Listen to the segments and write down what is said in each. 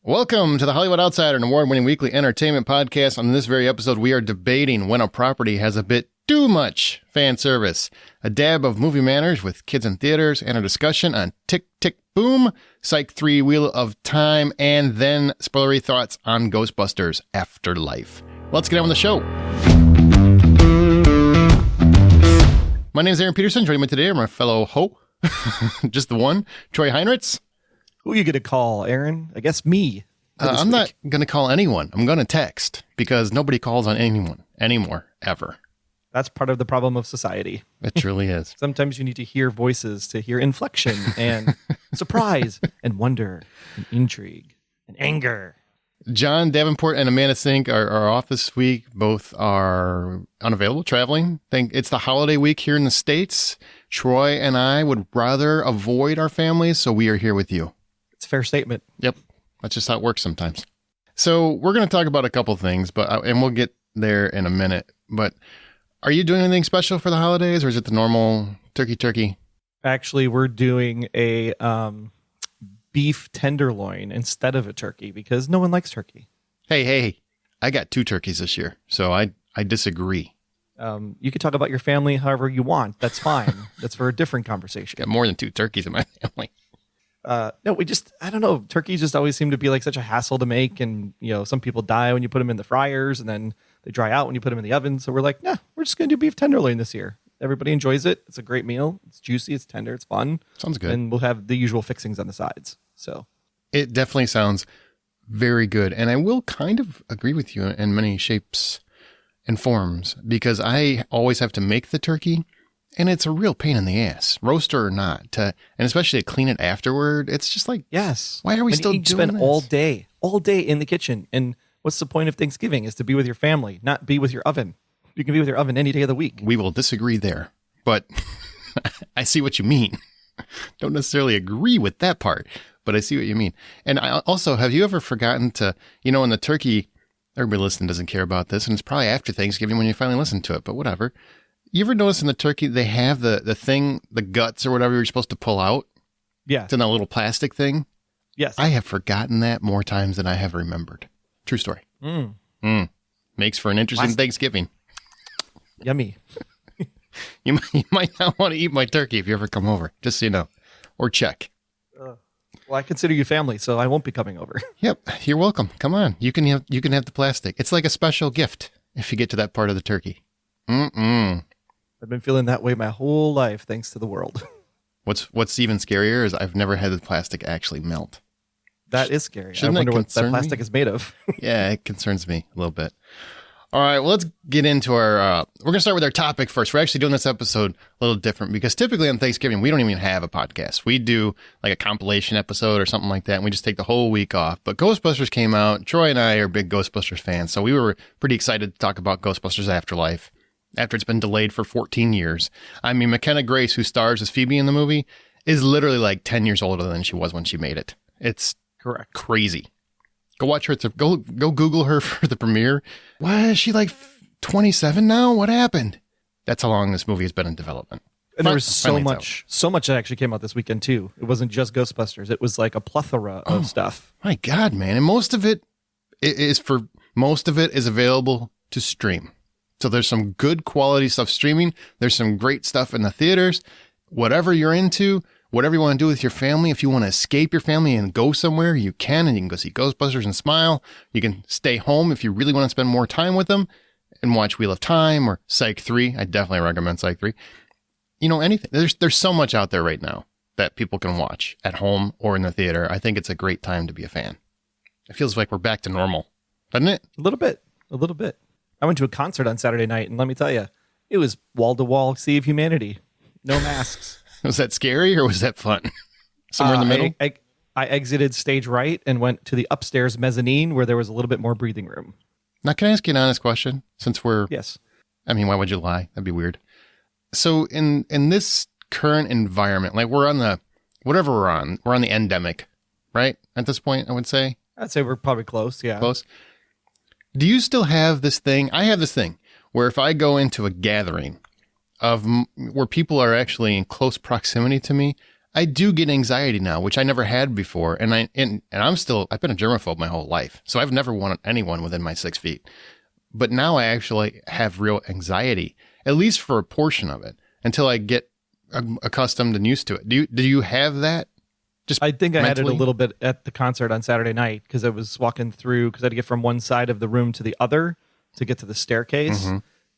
Welcome to the Hollywood Outsider, an award-winning weekly entertainment podcast. On this very episode, we are debating when a property has a bit too much fan service, a dab of movie manners with kids in theaters, and a discussion on Tick, Tick, Boom, Psych 3, Wheel of Time, and then spoilery thoughts on Ghostbusters Afterlife. Let's get on with the show. My name is Aaron Peterson. Joining me today are my fellow just the one, Troy Heinrichs. Who are you going to call, Aaron? I guess me. I'm not going to call anyone. I'm going to text because nobody calls on anyone anymore, ever. That's part of the problem of society. It truly is. Sometimes you need to hear voices to hear inflection and surprise and wonder and intrigue and anger. John Davenport and Amanda Sink are off this week. Both are unavailable, traveling. It's the holiday week here in the States. Troy and I would rather avoid our families, so we are here with you. It's a fair statement. Yep. That's just how it works sometimes. So we're going to talk about a couple things, and we'll get there in a minute. But are you doing anything special for the holidays, or is it the normal turkey? Actually, we're doing a beef tenderloin instead of a turkey because no one likes turkey. Hey, I got 2 turkeys this year, so I disagree. You can talk about your family however you want. That's fine. That's for a different conversation. Got more than 2 turkeys in my family. No, I don't know. Turkeys just always seem to be like such a hassle to make. And, some people die when you put them in the fryers and then they dry out when you put them in the oven. So we're like, nah, we're just going to do beef tenderloin this year. Everybody enjoys it. It's a great meal. It's juicy. It's tender. It's fun. Sounds good. And we'll have the usual fixings on the sides. So it definitely sounds very good. And I will kind of agree with you in many shapes and forms because I always have to make the turkey. And it's a real pain in the ass, roaster or not, and especially to clean it afterward. It's just like, yes. Why are we still doing this? You spend all day in the kitchen. And what's the point of Thanksgiving is to be with your family, not be with your oven. You can be with your oven any day of the week. We will disagree there, but I see what you mean. Don't necessarily agree with that part, but I see what you mean. And I also, have you ever forgotten to, in the turkey, everybody listening doesn't care about this, and it's probably after Thanksgiving when you finally listen to it, but whatever. You ever notice in the turkey, they have the thing, the guts or whatever you're supposed to pull out? Yeah. It's in that little plastic thing? Yes. I have forgotten that more times than I have remembered. True story. Makes for an interesting Thanksgiving. Yummy. You might not want to eat my turkey if you ever come over, just so you know. Or check. Well, I consider you family, so I won't be coming over. Yep. You're welcome. Come on. You can have the plastic. It's like a special gift if you get to that part of the turkey. I've been feeling that way my whole life, thanks to the world. What's even scarier is I've never had the plastic actually melt. That is scary. Shouldn't I wonder what concern that plastic is made of. Yeah, it concerns me a little bit. All right, well, let's get into our... we're going to start with our topic first. We're actually doing this episode a little different because typically on Thanksgiving, we don't even have a podcast. We do like a compilation episode or something like that, and we just take the whole week off. But Ghostbusters came out. Troy and I are big Ghostbusters fans, so we were pretty excited to talk about Ghostbusters Afterlife after it's been delayed for 14 years. I mean, McKenna Grace, who stars as Phoebe in the movie, is literally like 10 years older than she was when she made it. It's correct. Crazy. Go watch her. Go Google her for the premiere. Why is she like 27 now? What happened? That's how long this movie has been in development. And there was so much that actually came out this weekend too. It wasn't just Ghostbusters. It was like a plethora of stuff. My God, man. And most of it is available to stream. So there's some good quality stuff streaming. There's some great stuff in the theaters. Whatever you're into, whatever you want to do with your family, if you want to escape your family and go somewhere, you can, and you can go see Ghostbusters and smile. You can stay home if you really want to spend more time with them and watch Wheel of Time or Psych 3. I definitely recommend Psych 3. Anything. There's so much out there right now that people can watch at home or in the theater. I think it's a great time to be a fan. It feels like we're back to normal, doesn't it? A little bit. I went to a concert on Saturday night, and let me tell you, it was wall-to-wall Sea of Humanity. No masks. Was that scary or was that fun? Somewhere in the middle? I exited stage right and went to the upstairs mezzanine where there was a little bit more breathing room. Now, can I ask you an honest question? Since we're... Yes. I mean, why would you lie? That'd be weird. So in this current environment, like we're on the... Whatever we're on the endemic, right? At this point, I would say. I'd say we're probably close, yeah. Close. Do you still have this thing? I have this thing where if I go into a gathering where people are actually in close proximity to me, I do get anxiety now, which I never had before. And I've been a germaphobe my whole life. So I've never wanted anyone within my 6 feet. But now I actually have real anxiety, at least for a portion of it, until I get accustomed and used to it. Do you have that? I think I had it a mentally? little bit at the concert on Saturday night because I was walking through because I had to get from one side of the room to the other to get to the staircase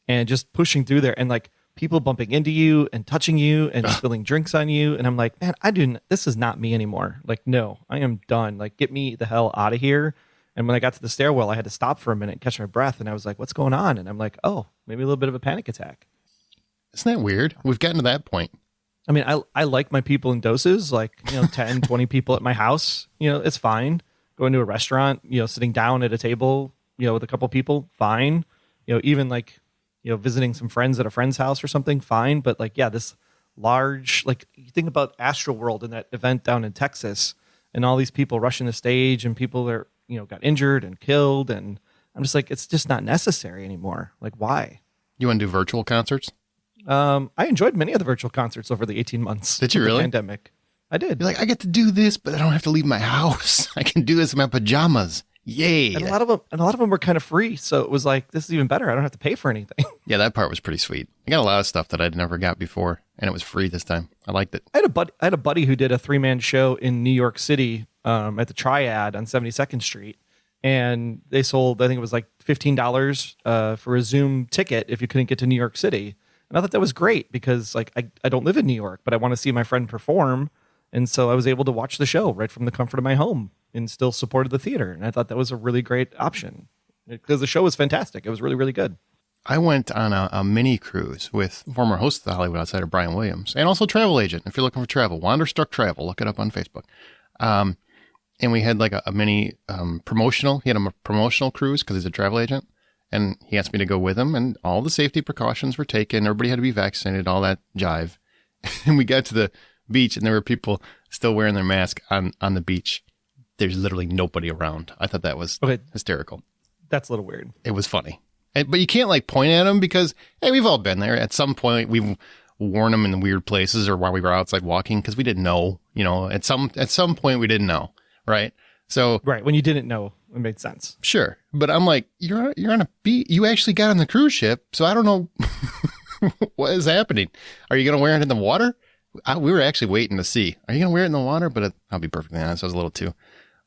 and just pushing through there and like people bumping into you and touching you and spilling drinks on you. And I'm like, man, this is not me anymore. Like, no, I am done. Like, get me the hell out of here. And when I got to the stairwell, I had to stop for a minute, catch my breath. And I was like, what's going on? And I'm like, oh, maybe a little bit of a panic attack. Isn't that weird? We've gotten to that point. I mean, I like my people in doses, like, 10, 20 people at my house, it's fine. Going to a restaurant, sitting down at a table, with a couple people, fine. Even like, visiting some friends at a friend's house or something, fine. But like, yeah, this large, like you think about Astroworld and that event down in Texas and all these people rushing the stage and people that, got injured and killed. And I'm just like, it's just not necessary anymore. Like, why? You want to do virtual concerts? I enjoyed many of the virtual concerts over the 18 months. Did you of the really? pandemic. I did. You're like, I get to do this, but I don't have to leave my house. I can do this in my pajamas. Yay. And a lot of them were kind of free. So it was like, this is even better. I don't have to pay for anything. Yeah, that part was pretty sweet. I got a lot of stuff that I'd never got before, and it was free this time. I liked it. I had a buddy who did a 3-man show in New York City at the Triad on 72nd Street. And they sold, I think it was like $15 for a Zoom ticket if you couldn't get to New York City. And I thought that was great because like I don't live in New York, but I want to see my friend perform. And so I was able to watch the show right from the comfort of my home and still supported the theater. And I thought that was a really great option because the show was fantastic. It was really, really good. I went on a mini cruise with former host of the Hollywood Outsider, Brian Williams, and also travel agent. If you're looking for travel, Wanderstruck Travel, look it up on Facebook. And we had like a mini promotional. He had a promotional cruise because he's a travel agent. And he asked me to go with him, and all the safety precautions were taken. Everybody had to be vaccinated, all that jive. And we got to the beach, and there were people still wearing their mask on the beach. There's literally nobody around. I thought that was hysterical. That's a little weird. It was funny. But you can't like point at them because, hey, we've all been there. At some point, we've worn them in the weird places or while we were outside walking because we didn't know. At some point, we didn't know, right? So right, when you didn't know, it made sense. Sure. But I'm like, you're on a beach. You actually got on the cruise ship. So I don't know what is happening. Are you going to wear it in the water? We were actually waiting to see. Are you going to wear it in the water? But I'll be perfectly honest. I was a little too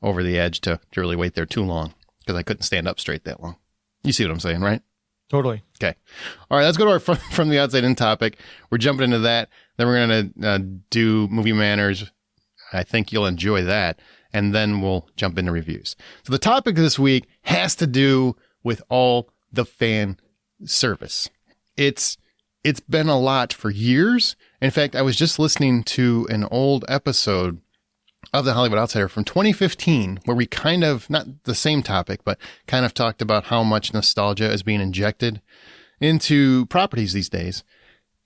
over the edge to really wait there too long because I couldn't stand up straight that long. You see what I'm saying, right? Totally. Okay. All right. Let's go to our from the outside in topic. We're jumping into that. Then we're going to do movie manners. I think you'll enjoy that. And then we'll jump into reviews. So the topic this week has to do with all the fan service. It's been a lot for years. In fact, I was just listening to an old episode of the Hollywood Outsider from 2015, where we kind of, not the same topic, but kind of talked about how much nostalgia is being injected into properties these days.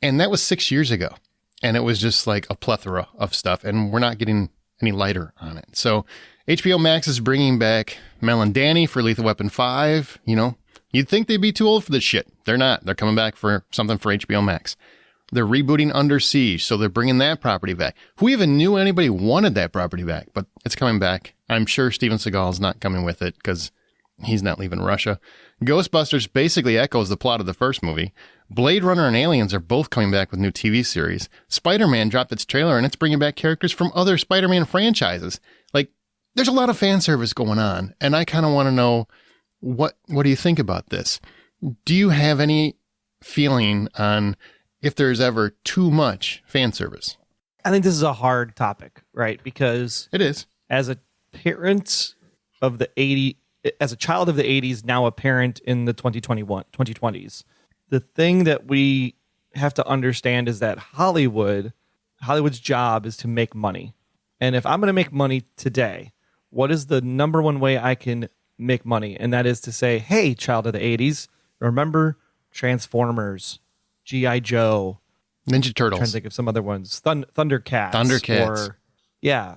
And that was 6 years ago. And it was just like a plethora of stuff. And we're not getting any lighter on it. So HBO Max is bringing back Mel and Danny for Lethal Weapon 5. You'd think they'd be too old for this shit. They're not. They're coming back for something for HBO Max. They're rebooting Under Siege, so they're bringing that property back. Who even knew anybody wanted that property back? But it's coming back. I'm sure Steven Seagal's not coming with it because he's not leaving Russia. Ghostbusters basically echoes the plot of the first movie. Blade Runner and Aliens are both coming back with new TV series. Spider-Man dropped its trailer, and it's bringing back characters from other Spider-Man franchises. Like, there's a lot of fan service going on, and I kind of want to know, what do you think about this? Do you have any feeling on if there's ever too much fan service? I think this is a hard topic, right? Because it is. As a parent of the 80s, as a child of the 80s, now a parent in the 2020s, the thing that we have to understand is that Hollywood's job is to make money. And if I'm going to make money today, what is the number one way I can make money? And that is to say, hey, child of the 80s, remember Transformers, G.I. Joe, Ninja Turtles. I'm trying to think of some other ones. Thundercats. Or, yeah,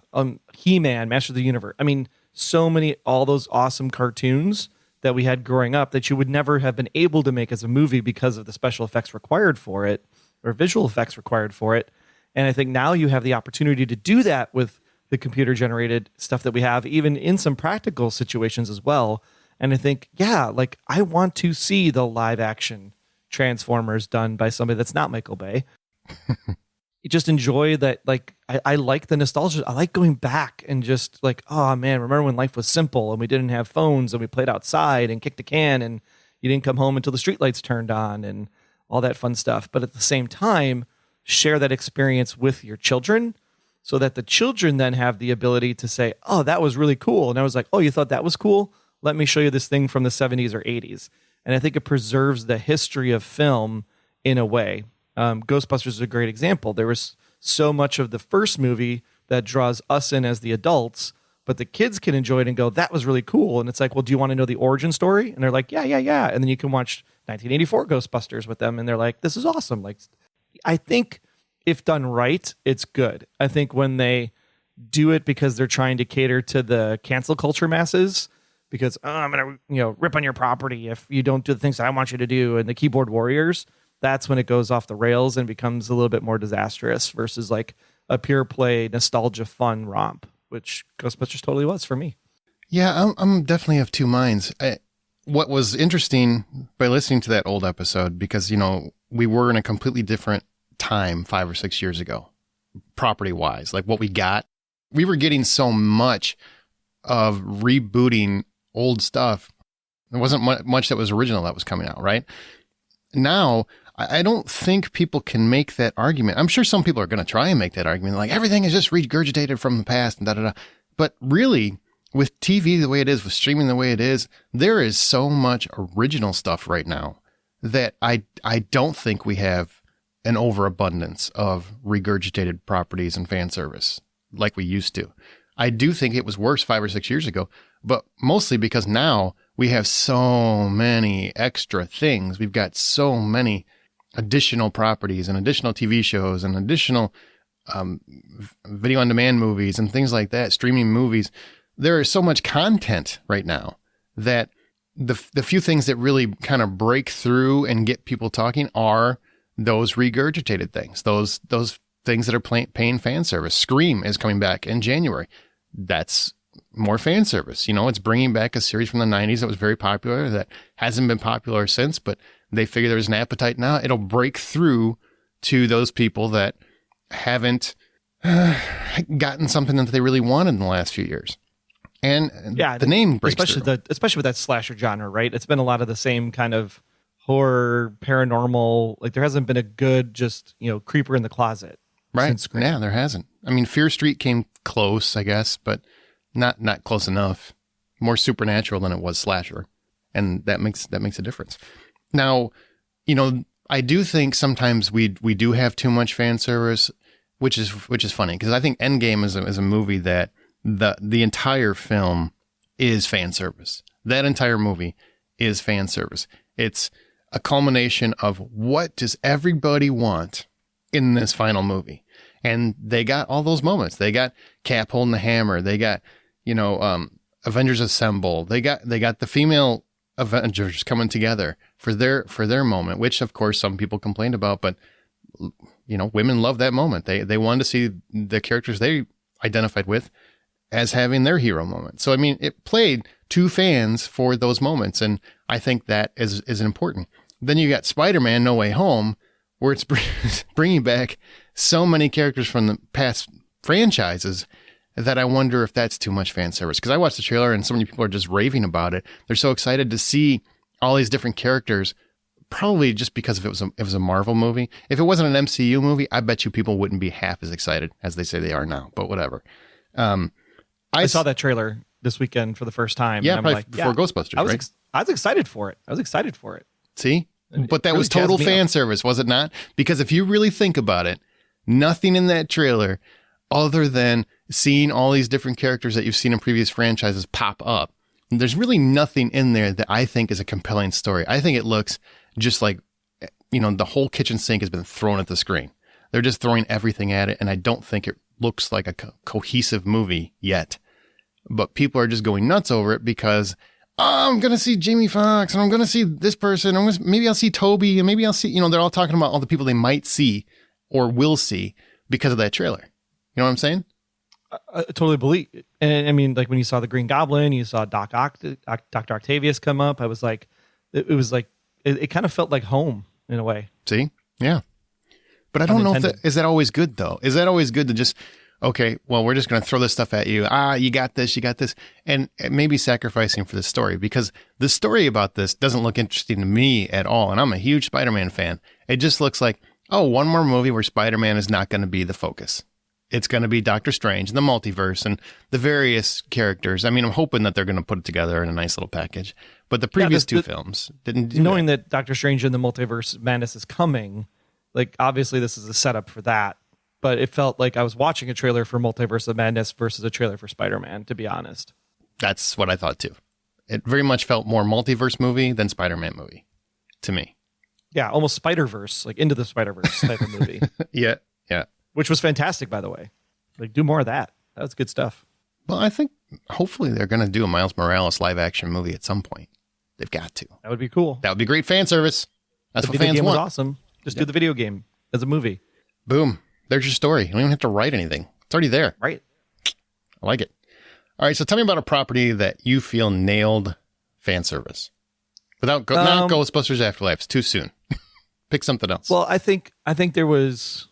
He-Man, Master of the Universe. I mean, so many, all those awesome cartoons that we had growing up that you would never have been able to make as a movie because of the special effects required for it or visual effects required for it. And I think now you have the opportunity to do that with the computer generated stuff that we have, even in some practical situations as well. And I think, yeah, like I want to see the live action Transformers done by somebody that's not Michael Bay. You just enjoy that. Like, I like the nostalgia. I like going back and just like, oh man, remember when life was simple and we didn't have phones and we played outside and kicked a can and you didn't come home until the streetlights turned on and all that fun stuff. But at the same time, share that experience with your children so that the children then have the ability to say, oh, that was really cool. And I was like, oh, you thought that was cool? Let me show you this thing from the 70s or 80s. And I think it preserves the history of film in a way. Ghostbusters is a great example. There was so much of the first movie that draws us in as the adults, but the kids can enjoy it and go, that was really cool. And it's like, well, do you want to know the origin story? And they're like, yeah. And then you can watch 1984 Ghostbusters with them. And they're like, this is awesome. Like, I think if done right, it's good. I think when they do it because they're trying to cater to the cancel culture masses, because I'm going to, rip on your property if you don't do the things that I want you to do, and the keyboard warriors, that's when it goes off the rails and becomes a little bit more disastrous versus like a pure play nostalgia fun romp, which Ghostbusters totally was for me. Yeah, I'm definitely of two minds. What was interesting by listening to that old episode, because, we were in a completely different time 5 or 6 years ago, property wise, like what we got. We were getting so much of rebooting old stuff. There wasn't much that was original that was coming out, right? Now, I don't think people can make that argument. I'm sure some people are going to try and make that argument, like everything is just regurgitated from the past and da-da-da. But really, with TV the way it is, with streaming the way it is, there is so much original stuff right now that I don't think we have an overabundance of regurgitated properties and fan service like we used to. I do think it was worse 5 or 6 years ago, but mostly because now we have so many extra things. We've got so many additional properties and additional TV shows and additional video on demand movies and things like that, streaming movies. There is so much content right now that the few things that really kind of break through and get people talking are those regurgitated things, those things that are paying fan service. Scream is coming back in January. That's more fan service. It's bringing back a series from the 90s that was very popular that hasn't been popular since, but they figure there's an appetite now. It'll break through to those people that haven't gotten something that they really wanted in the last few years. And the name breaks through. Especially with that slasher genre, right? It's been a lot of the same kind of horror, paranormal. Like there hasn't been a good just, creeper in the closet. Right. Yeah, there hasn't. I mean, Fear Street came close, I guess, but not close enough. More supernatural than it was slasher. And that makes a difference. Now, I do think sometimes we do have too much fan service, which is funny, because I think Endgame is a movie that the entire film is fan service. That entire movie is fan service. It's a culmination of what does everybody want in this final movie. And they got all those moments. They got Cap holding the hammer. They got, Avengers Assemble. They got the female Avengers coming together for their moment, which of course some people complained about, but women love that moment. They wanted to see the characters they identified with as having their hero moment. So, I mean, it played to fans for those moments. And I think that is important. Then you got Spider-Man No Way Home, where it's bringing back so many characters from the past franchises that I wonder if that's too much fan service. Because I watched the trailer and so many people are just raving about it. They're so excited to see all these different characters, probably just because if it was a Marvel movie. If it wasn't an MCU movie, I bet you people wouldn't be half as excited as they say they are now. But whatever. I saw that trailer this weekend for the first time. Yeah, and I'm like, before Ghostbusters, right? I was excited for it. See? But that really was total fan service, was it not? Because if you really think about it, nothing in that trailer other than seeing all these different characters that you've seen in previous franchises pop up. There's really nothing in there that I think is a compelling story. I think it looks just like, the whole kitchen sink has been thrown at the screen. They're just throwing everything at it. And I don't think it looks like a cohesive movie yet. But people are just going nuts over it because, I'm going to see Jamie Foxx and I'm going to see this person. Maybe I'll see Toby and maybe I'll see, they're all talking about all the people they might see or will see. because of that trailer. You know what I'm saying? I totally believe it. And I mean, like when you saw the Green Goblin, you saw Dr. Octavius come up. I was like, it kind of felt like home in a way. See? Yeah. But I don't know is that always good though? Is that always good to just, okay, well, we're just going to throw this stuff at you. You got this. And maybe sacrificing for the story, because the story about this doesn't look interesting to me at all. And I'm a huge Spider-Man fan. It just looks like, one more movie where Spider-Man is not going to be the focus. It's going to be Doctor Strange, the multiverse, and the various characters. I mean, I'm hoping that they're going to put it together in a nice little package. But the previous two films didn't do knowing that Doctor Strange and the Multiverse Madness is coming, like, obviously this is a setup for that. But it felt like I was watching a trailer for Multiverse of Madness versus a trailer for Spider-Man, to be honest. That's what I thought, too. It very much felt more multiverse movie than Spider-Man movie, to me. Yeah, almost Spider-Verse, like Into the Spider-Verse type of movie. Yeah. Which was fantastic, by the way. Like, do more of that. That was good stuff. Well, I think hopefully they're going to do a Miles Morales live-action movie at some point. They've got to. That would be cool. That would be great fan service. That's what fans want. The game was awesome. Just do the video game as a movie. Boom. There's your story. You don't even have to write anything. It's already there. Right. I like it. All right, so tell me about a property that you feel nailed fan service. Without not Ghostbusters Afterlife. It's too soon. Pick something else. Well, I think there was...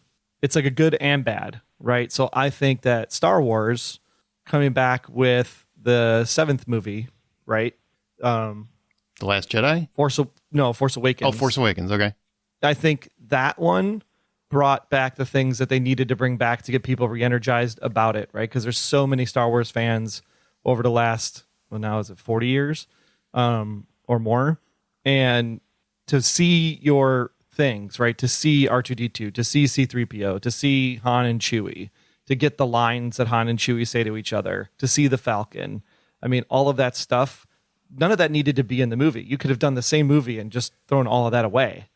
It's like a good and bad, right? So I think that Star Wars coming back with the 7th movie, right? The Last Jedi? Force Awakens. Oh, Force Awakens. Okay. I think that one brought back the things that they needed to bring back to get people re-energized about it, right? Because there's so many Star Wars fans over the last, now is it 40 years or more? And to see your things, right? To see R2-D2, to see C-3PO, to see Han and Chewie, to get the lines that Han and Chewie say to each other, to see the Falcon. I mean, all of that stuff, none of that needed to be in the movie. You could have done the same movie and just thrown all of that away.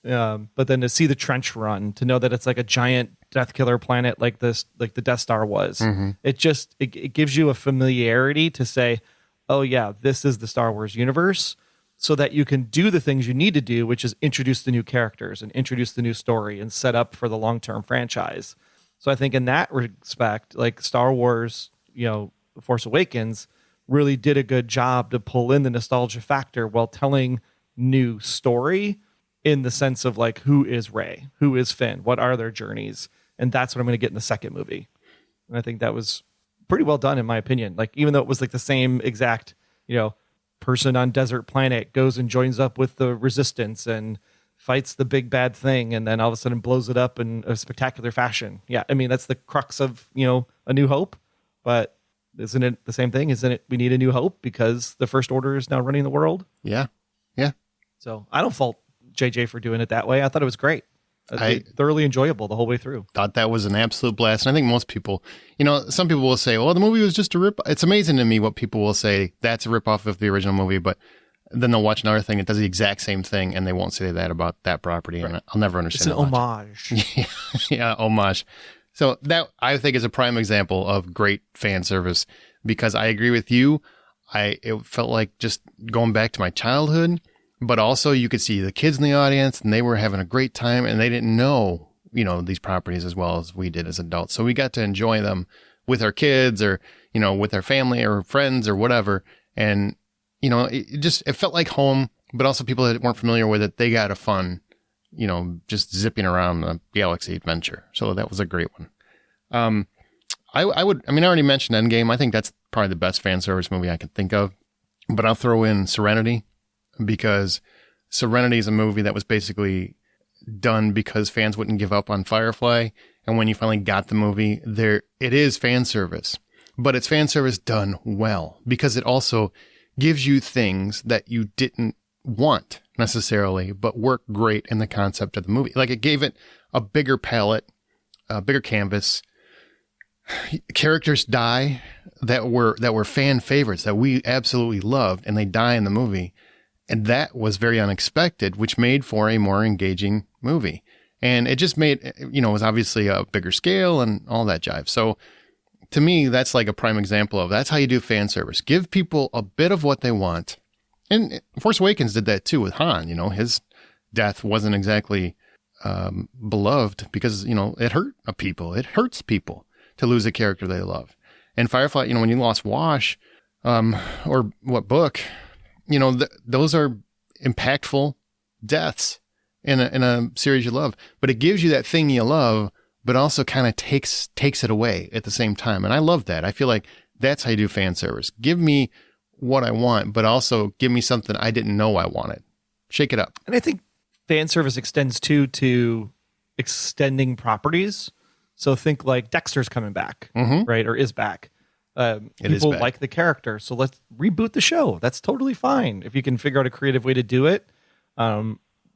But then to see the trench run, to know that it's like a giant Death Killer planet like this, like the Death Star was, it gives you a familiarity to say, oh yeah, this is the Star Wars universe, so that you can do the things you need to do, which is introduce the new characters and introduce the new story and set up for the long-term franchise. So I think in that respect, like Star Wars, Force Awakens really did a good job to pull in the nostalgia factor while telling new story in the sense of like, who is Rey? Who is Finn? What are their journeys? And that's what I'm going to get in the second movie. And I think that was pretty well done in my opinion. Like, even though it was like the same exact, person on desert planet goes and joins up with the resistance and fights the big bad thing, and then all of a sudden blows it up in a spectacular fashion. Yeah, I mean, that's the crux of, A New Hope. But isn't it the same thing? Isn't it we need a new hope because the First Order is now running the world? Yeah. So I don't fault JJ for doing it that way. I thought it was great. Thoroughly enjoyable the whole way through. Thought that was an absolute blast. And I think most people, some people will say, well, the movie was just a rip. It's amazing to me what people will say. That's a ripoff of the original movie, but then they'll watch another thing. It does the exact same thing, and they won't say that about that property. Right. And I'll never understand. It's an homage. Yeah, homage. So that I think is a prime example of great fan service, because I agree with you. It felt like just going back to my childhood. But also you could see the kids in the audience and they were having a great time, and they didn't know, these properties as well as we did as adults. So we got to enjoy them with our kids or, with our family or friends or whatever. And, it felt like home, but also people that weren't familiar with it, they got a fun, just zipping around the galaxy adventure. So that was a great one. I already mentioned Endgame. I think that's probably the best fan service movie I can think of, but I'll throw in Serenity, because Serenity is a movie that was basically done because fans wouldn't give up on Firefly. And when you finally got the movie, it is fan service, but it's fan service done well, because it also gives you things that you didn't want necessarily, but work great in the concept of the movie. Like, it gave it a bigger palette, a bigger canvas. Characters die that were fan favorites that we absolutely loved, and they die in the movie. And that was very unexpected, which made for a more engaging movie. And it just made, it was obviously a bigger scale and all that jive. So to me, that's like a prime example of that's how you do fan service. Give people a bit of what they want. And Force Awakens did that too with Han. His death wasn't exactly beloved because, it hurts people to lose a character they love. And Firefly, when you lost Wash, or what book, those are impactful deaths in a series you love, but it gives you that thing you love, but also kind of takes it away at the same time. And I love that. I feel like that's how you do fan service. Give me what I want, but also give me something I didn't know I wanted. Shake it up. And I think fan service extends too to extending properties. So think like Dexter's coming back, right? Or is back. People like the character, so let's reboot the show. That's totally fine if you can figure out a creative way to do it.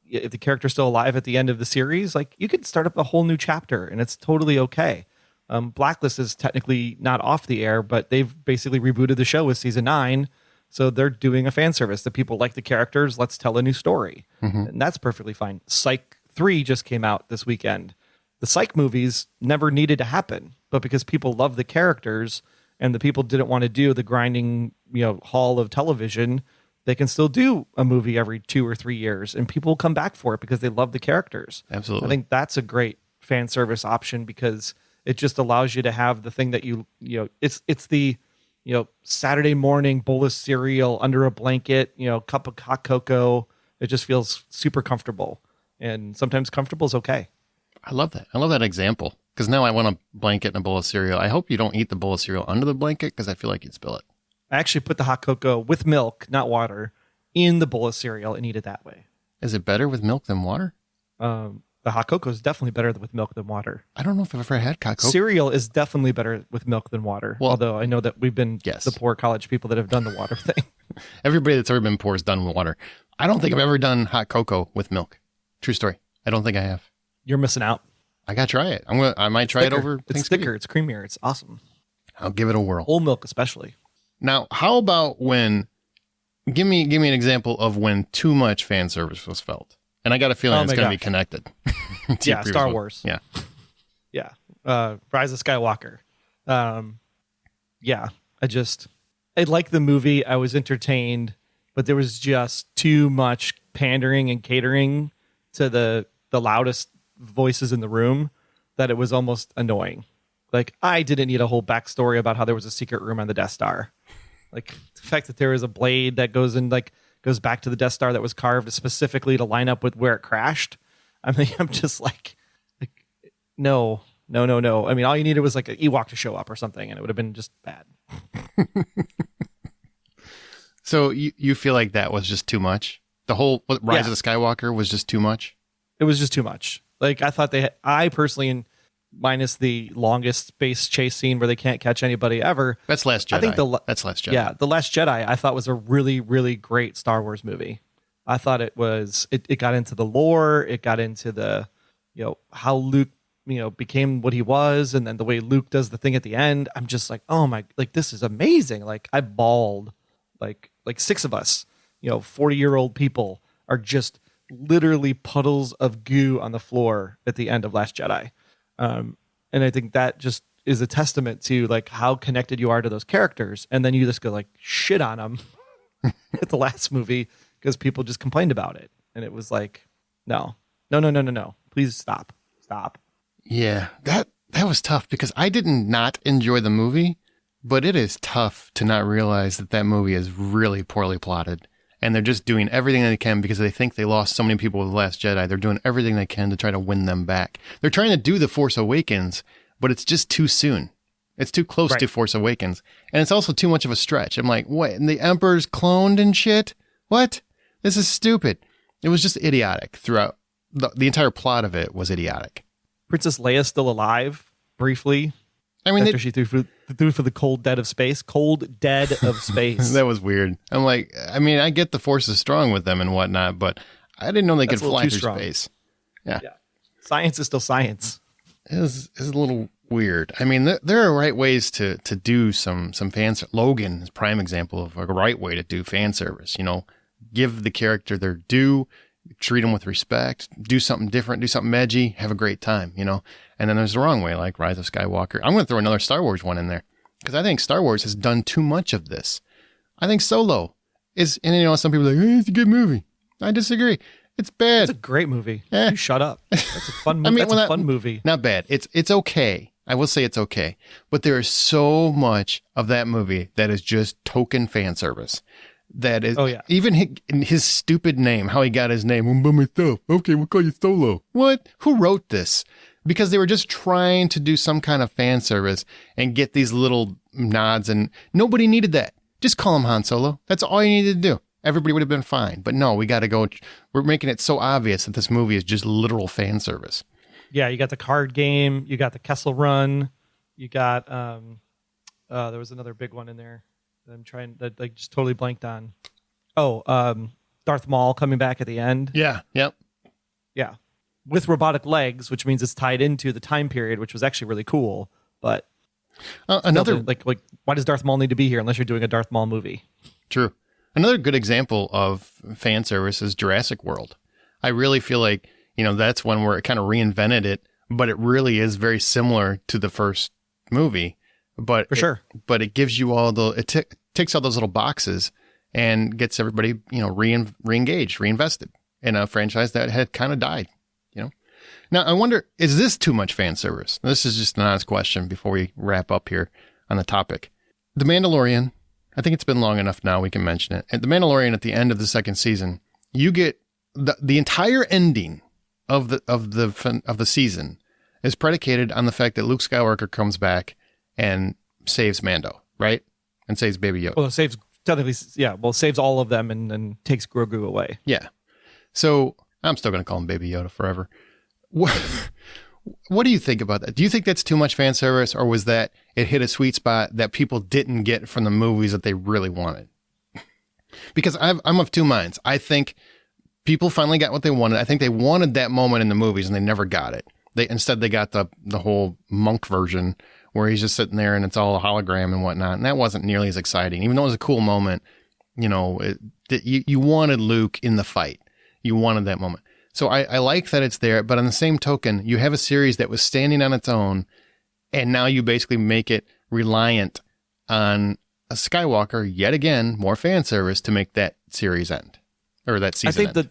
If the character's still alive at the end of the series, like you could start up a whole new chapter, and it's totally okay. Blacklist is technically not off the air, but they've basically rebooted the show with season 9, so they're doing a fan service. The people like the characters. Let's tell a new story, and that's perfectly fine. Psych 3 just came out this weekend. The Psych movies never needed to happen, but because people love the characters and the people didn't want to do the grinding, haul of television, they can still do a movie every 2 or 3 years, and people will come back for it because they love the characters. Absolutely. I think that's a great fan service option because it just allows you to have the thing that it's the, Saturday morning bowl of cereal under a blanket, cup of hot cocoa. It just feels super comfortable, and sometimes comfortable is okay. I love that. I love that example because now I want a blanket and a bowl of cereal. I hope you don't eat the bowl of cereal under the blanket because I feel like you'd spill it. I actually put the hot cocoa with milk, not water, in the bowl of cereal and eat it that way. Is it better with milk than water? The hot cocoa is definitely better with milk than water. I don't know if I've ever had hot cocoa. Cereal is definitely better with milk than water. Well, although I know that we've been the poor college people that have done the water thing. Everybody that's ever been poor has done water. I don't think I've ever done hot cocoa with milk. True story. I don't think I have. You're missing out. I gotta try it. I might try it over. It's thicker. It's creamier. It's awesome. I'll give it a whirl. Whole milk, especially. Now, how about when? Give me an example of when too much fan service was felt, and I got a feeling it's going to be connected. Yeah, Star Wars. Yeah, yeah. Rise of Skywalker. Yeah, I liked the movie. I was entertained, but there was just too much pandering and catering to the loudest voices in the room that it was almost annoying. Like, I didn't need a whole backstory about how there was a secret room on the Death Star. Like, the fact that there is a blade that goes back to the Death Star that was carved specifically to line up with where it crashed. I mean, I'm just like no. I mean, all you needed was like an Ewok to show up or something, and it would have been just bad. So you feel like that was just too much? The whole Rise of the Skywalker was just too much? It was just too much. Like, I thought I personally, minus the longest space chase scene where they can't catch anybody ever. That's Last Jedi. I think that's Last Jedi. Yeah, The Last Jedi I thought was a really, really great Star Wars movie. I thought it got into the lore. It got into the, how Luke, became what he was. And then the way Luke does the thing at the end. I'm just like, oh my, like, this is amazing. Like, I bawled, like 6 of us, 40-year-old people are just literally puddles of goo on the floor at the end of Last Jedi. And I think that just is a testament to like how connected you are to those characters. And then you just go like shit on them at the last movie because people just complained about it. And it was like, no, please stop. Yeah, that was tough because I did not enjoy the movie, but it is tough to not realize that movie is really poorly plotted. And they're just doing everything they can because they think they lost so many people with The Last Jedi. They're doing everything they can to try to win them back. They're trying to do The Force Awakens, but it's just too soon. It's too close to Force Awakens. And it's also too much of a stretch. I'm like, what? And the Emperor's cloned and shit? What? This is stupid. It was just idiotic throughout. The entire plot of it was idiotic. Princess Leia's still alive, briefly. I mean, after she threw for the cold dead of space. That was weird. I'm like, I mean, I get the Force is strong with them and whatnot, but I didn't know they could fly through space. Yeah. Science is still science. It was a little weird. I mean, there are right ways to do some fan service. Logan is a prime example of a right way to do fan service. Give the character their due, treat them with respect, do something different, do something edgy, have a great time, And then there's the wrong way, like Rise of Skywalker. I'm going to throw another Star Wars one in there because I think Star Wars has done too much of this. I think Solo is, and some people are like, hey, it's a good movie. I disagree. It's bad. It's a great movie. Eh. You shut up. That's a fun movie. That's a fun movie. Not bad. It's okay. I will say it's okay. But there is so much of that movie that is just token fan service. That is, even his stupid name, how he got his name. I'm by myself. Okay, we'll call you Solo. What? Who wrote this? Because they were just trying to do some kind of fan service and get these little nods, and nobody needed that. Just call him Han Solo. That's all you needed to do. Everybody would have been fine. But no, we got to go. We're making it so obvious that this movie is just literal fan service. Yeah, you got the card game. You got the Kessel Run. You got, there was another big one in there that I'm trying, that like just totally blanked on. Darth Maul coming back at the end. Yeah, yep. Yeah. With robotic legs, which means it's tied into the time period, which was actually really cool. But another, like, why does Darth Maul need to be here unless you're doing a Darth Maul movie? True. Another good example of fan service is Jurassic World. I really feel like, that's one where it kind of reinvented it, but it really is very similar to the first movie. But for sure. But it gives you all ticks all those little boxes and gets everybody, re-engaged, reinvested in a franchise that had kind of died, Now, I wonder, is this too much fan service? This is just an honest question before we wrap up here on the topic. The Mandalorian, I think it's been long enough now we can mention it. At The Mandalorian, at the end of the second season, you get the entire ending of the season is predicated on the fact that Luke Skywalker comes back and saves Mando, right? And saves Baby Yoda. Well, saves all of them and takes Grogu away. Yeah. So I'm still going to call him Baby Yoda forever. What do you think about that? Do you think that's too much fan service, or was that it hit a sweet spot that people didn't get from the movies that they really wanted? Because I'm of two minds. I think people finally got what they wanted. I think they wanted that moment in the movies and they never got it. Instead they got the whole monk version where he's just sitting there and it's all a hologram and whatnot. And that wasn't nearly as exciting, even though it was a cool moment. You wanted Luke in the fight. You wanted that moment. So I like that it's there, but on the same token, you have a series that was standing on its own, and now you basically make it reliant on a Skywalker, yet again, more fan service to make that series end, or that season end.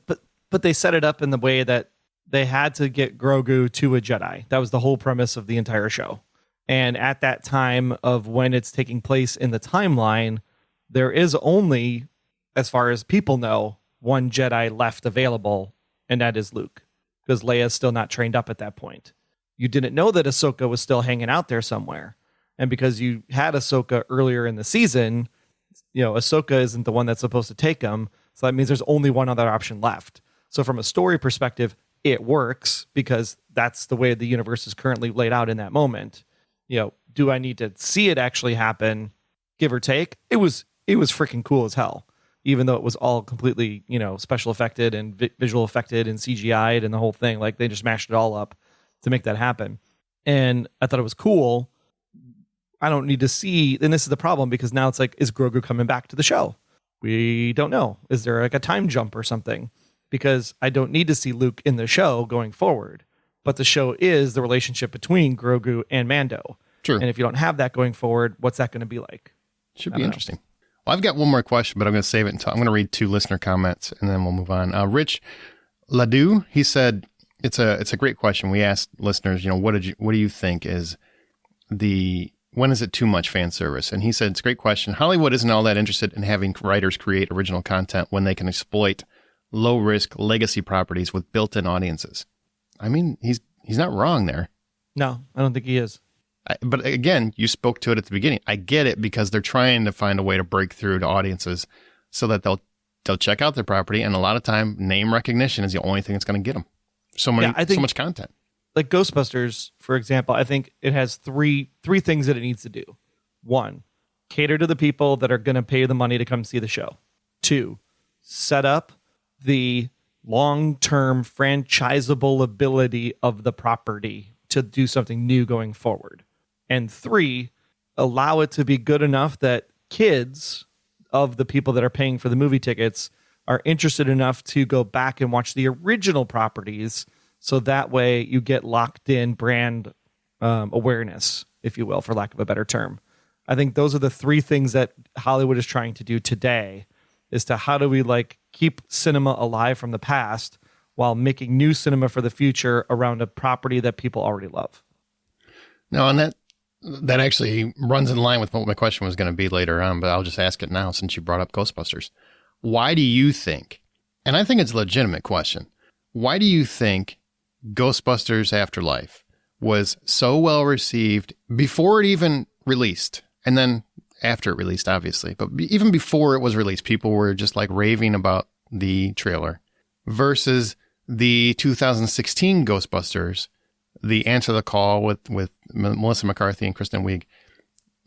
But they set it up in the way that they had to get Grogu to a Jedi. That was the whole premise of the entire show. And at that time of when it's taking place in the timeline, there is only, as far as people know, one Jedi left available, and that is Luke, because Leia's still not trained up at that point. You didn't know that Ahsoka was still hanging out there somewhere. And because you had Ahsoka earlier in the season, Ahsoka isn't the one that's supposed to take him. So that means there's only one other option left. So from a story perspective, it works because that's the way the universe is currently laid out in that moment. Do I need to see it actually happen? Give or take. It was freaking cool as hell. Even though it was all completely, special affected and visual affected and CGI'd and the whole thing. Like, they just mashed it all up to make that happen. And I thought it was cool. I don't need to see, and this is the problem, because now it's like, is Grogu coming back to the show? We don't know. Is there like a time jump or something? Because I don't need to see Luke in the show going forward. But the show is the relationship between Grogu and Mando. True. And if you don't have that going forward, what's that going to be like? Should be interesting. Well, I've got one more question, but I'm going to save it until I'm going to read 2 listener comments and then we'll move on. Rich Ladu, he said, it's a great question. We asked listeners, what do you think is when is it too much fan service? And he said, it's a great question. Hollywood isn't all that interested in having writers create original content when they can exploit low risk legacy properties with built-in audiences. I mean, he's not wrong there. No, I don't think he is. But again, you spoke to it at the beginning. I get it because they're trying to find a way to break through to audiences so that they'll check out their property. And a lot of time, name recognition is the only thing that's going to get them. So much content. Like Ghostbusters, for example, I think it has three things that it needs to do. 1, cater to the people that are going to pay the money to come see the show. 2, set up the long-term franchisable ability of the property to do something new going forward. And 3, allow it to be good enough that kids of the people that are paying for the movie tickets are interested enough to go back and watch the original properties. So that way you get locked in brand awareness, if you will, for lack of a better term. I think those are the 3 things that Hollywood is trying to do today, is to how do we keep cinema alive from the past while making new cinema for the future around a property that people already love. No, and that actually runs in line with what my question was going to be later on, but I'll just ask it now since you brought up Ghostbusters. Why do you think, and I think it's a legitimate question, why do you think Ghostbusters Afterlife was so well received before it even released? And then after it released, obviously, but even before it was released, people were just like raving about the trailer versus the 2016 Ghostbusters, the Answer the Call with Melissa McCarthy and Kristen Wiig,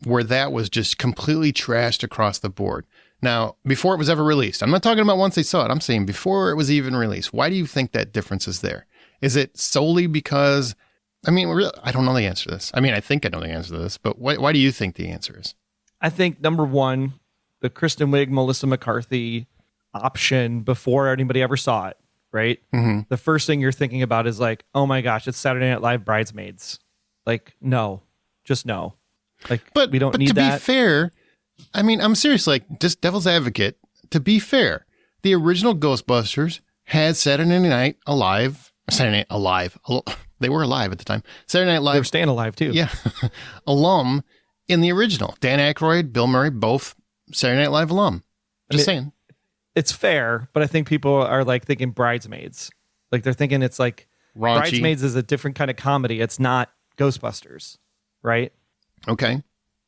where that was just completely trashed across the board. Now, before it was ever released, I'm not talking about once they saw it. I'm saying before it was even released. Why do you think that difference is there? Is it solely because, I mean, I don't know the answer to this. I mean, I think I know the answer to this, but why do you think the answer is? I think, number one, the Kristen Wiig, Melissa McCarthy option before anybody ever saw it, right? Mm-hmm. The first thing you're thinking about is like, oh my gosh, it's Saturday Night Live Bridesmaids. Like, no, just no. Like, but we don't need that. To be fair, I mean, I'm serious, like, just devil's advocate, to be fair, the original Ghostbusters had Saturday Night Alive, they were alive at the time, Saturday Night Live. They were staying alive, too. Yeah, alum in the original. Dan Aykroyd, Bill Murray, both Saturday Night Live alum. Just saying. It's fair, but I think people are like thinking Bridesmaids. Like they're thinking it's like raunchy. Bridesmaids is a different kind of comedy. It's not Ghostbusters, right? Okay.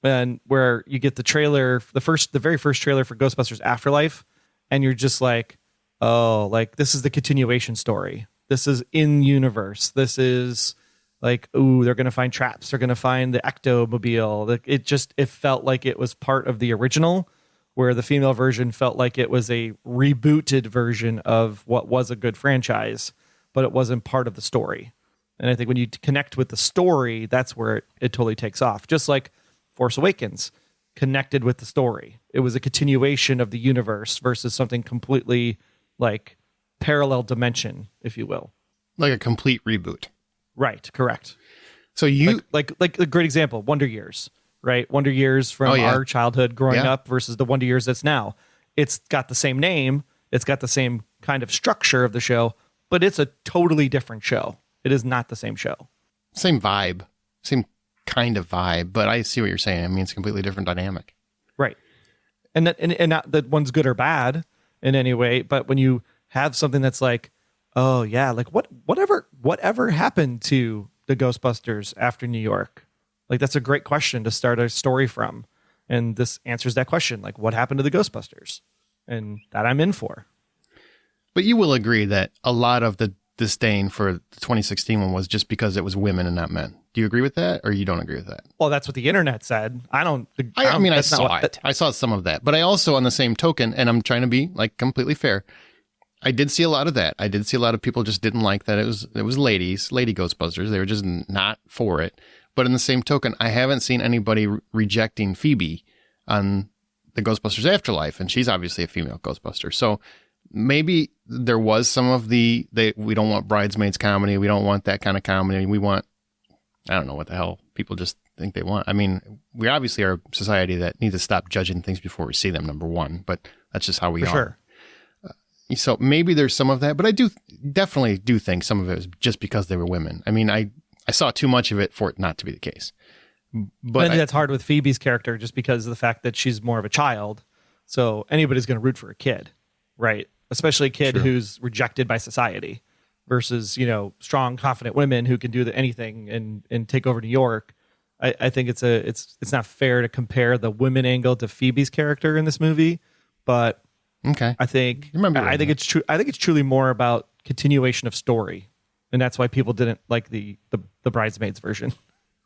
And where you get the trailer, the very first trailer for Ghostbusters Afterlife, and you're just like, oh, like this is the continuation story. This is in universe. This is like, ooh, they're gonna find traps. They're gonna find the ectomobile. It felt like it was part of the original, where the female version felt like it was a rebooted version of what was a good franchise, but it wasn't part of the story. And I think when you connect with the story, that's where it totally takes off. Just like Force Awakens connected with the story. It was a continuation of the universe versus something completely like parallel dimension, if you will. Like a complete reboot. Right, correct. So you... Like a great example, Wonder Years. Right? Wonder Years from our childhood growing up versus the Wonder Years that's now. It's got the same name. It's got the same kind of structure of the show, but it's a totally different show. It is not the same show. Same vibe. Same kind of vibe, but I see what you're saying. I mean, it's a completely different dynamic. Right. And not that one's good or bad in any way, but when you have something that's like, oh yeah, like whatever happened to the Ghostbusters after New York? Like, that's a great question to start a story from. And this answers that question. Like, what happened to the Ghostbusters? And that I'm in for. But you will agree that a lot of the disdain for the 2016 one was just because it was women and not men. Do you agree with that, or you don't agree with that? Well, that's what the internet said. I mean, I saw it. I saw some of that. But I also, on the same token, and I'm trying to be like completely fair, I did see a lot of that. I did see a lot of people just didn't like that. It was lady Ghostbusters. They were just not for it. But in the same token, I haven't seen anybody rejecting Phoebe on the Ghostbusters Afterlife, and she's obviously a female Ghostbuster. So maybe there was some of we don't want bridesmaids comedy. We don't want that kind of comedy. We want, I don't know what the hell people just think they want. I mean, we obviously are a society that needs to stop judging things before we see them, number one, but that's just how we are. Sure. So maybe there's some of that, but I definitely think some of it was just because they were women. I mean, I saw too much of it for it not to be the case. But I think that's hard with Phoebe's character just because of the fact that she's more of a child. So anybody's going to root for a kid, right? Especially a kid who's rejected by society versus, strong, confident women who can do anything and take over New York. I think it's not fair to compare the women angle to Phoebe's character in this movie, but okay. I think it's true. I think it's truly more about continuation of story. And that's why people didn't like the Bridesmaids version,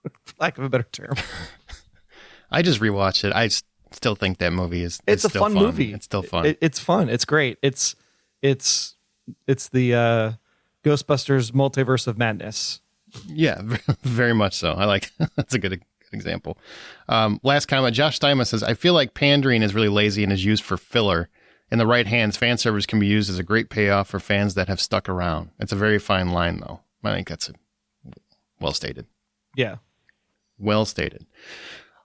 for lack of a better term. I just rewatched it. I still think that movie is it's a still fun movie. It's still fun. It's fun. It's great. It's the Ghostbusters multiverse of madness. Yeah, very much so. I like that's a good example. Last comment. Josh Steinman says, I feel like pandering is really lazy and is used for filler. In the right hands, fan service can be used as a great payoff for fans that have stuck around. It's a very fine line, though. I think that's well stated. Yeah. Well stated.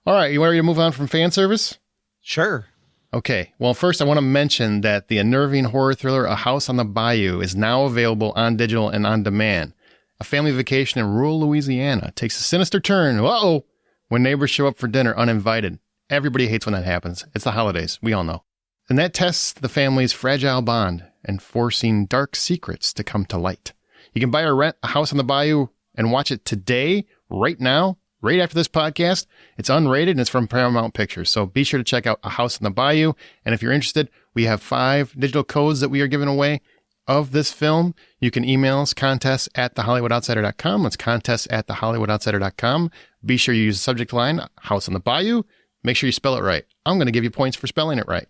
All right, you ready to move on from fan service? Sure. Okay, well, first I want to mention that the unnerving horror thriller A House on the Bayou is now available on digital and on demand. A family vacation in rural Louisiana takes a sinister turn, uh-oh, when neighbors show up for dinner uninvited. Everybody hates when that happens. It's the holidays, we all know. And that tests the family's fragile bond and forcing dark secrets to come to light. You can buy or rent A House on the Bayou and watch it today, right now, right after this podcast. It's unrated and it's from Paramount Pictures. So be sure to check out A House on the Bayou. And if you're interested, we have 5 digital codes that we are giving away of this film. You can email us, contests@thehollywoodoutsiders.com. It's contests@thehollywoodoutsiders.com. Be sure you use the subject line, House on the Bayou. Make sure you spell it right. I'm going to give you points for spelling it right.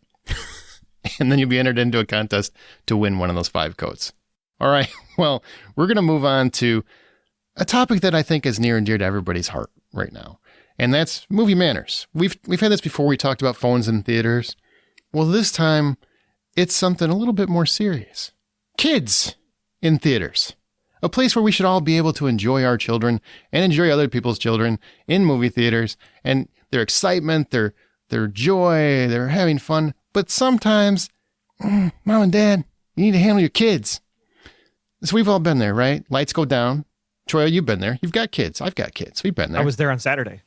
And then you'll be entered into a contest to win one of those 5 codes. All right. Well, we're going to move on to a topic that I think is near and dear to everybody's heart right now, and that's movie manners. We've had this before. We talked about phones in theaters. Well, this time it's something a little bit more serious. Kids in theaters, a place where we should all be able to enjoy our children and enjoy other people's children in movie theaters and their excitement, their joy, they're having fun. But sometimes, Mom and Dad, you need to handle your kids. So we've all been there, right? Lights go down. Troy, you've been there. You've got kids. I've got kids. We've been there. I was there on Saturday.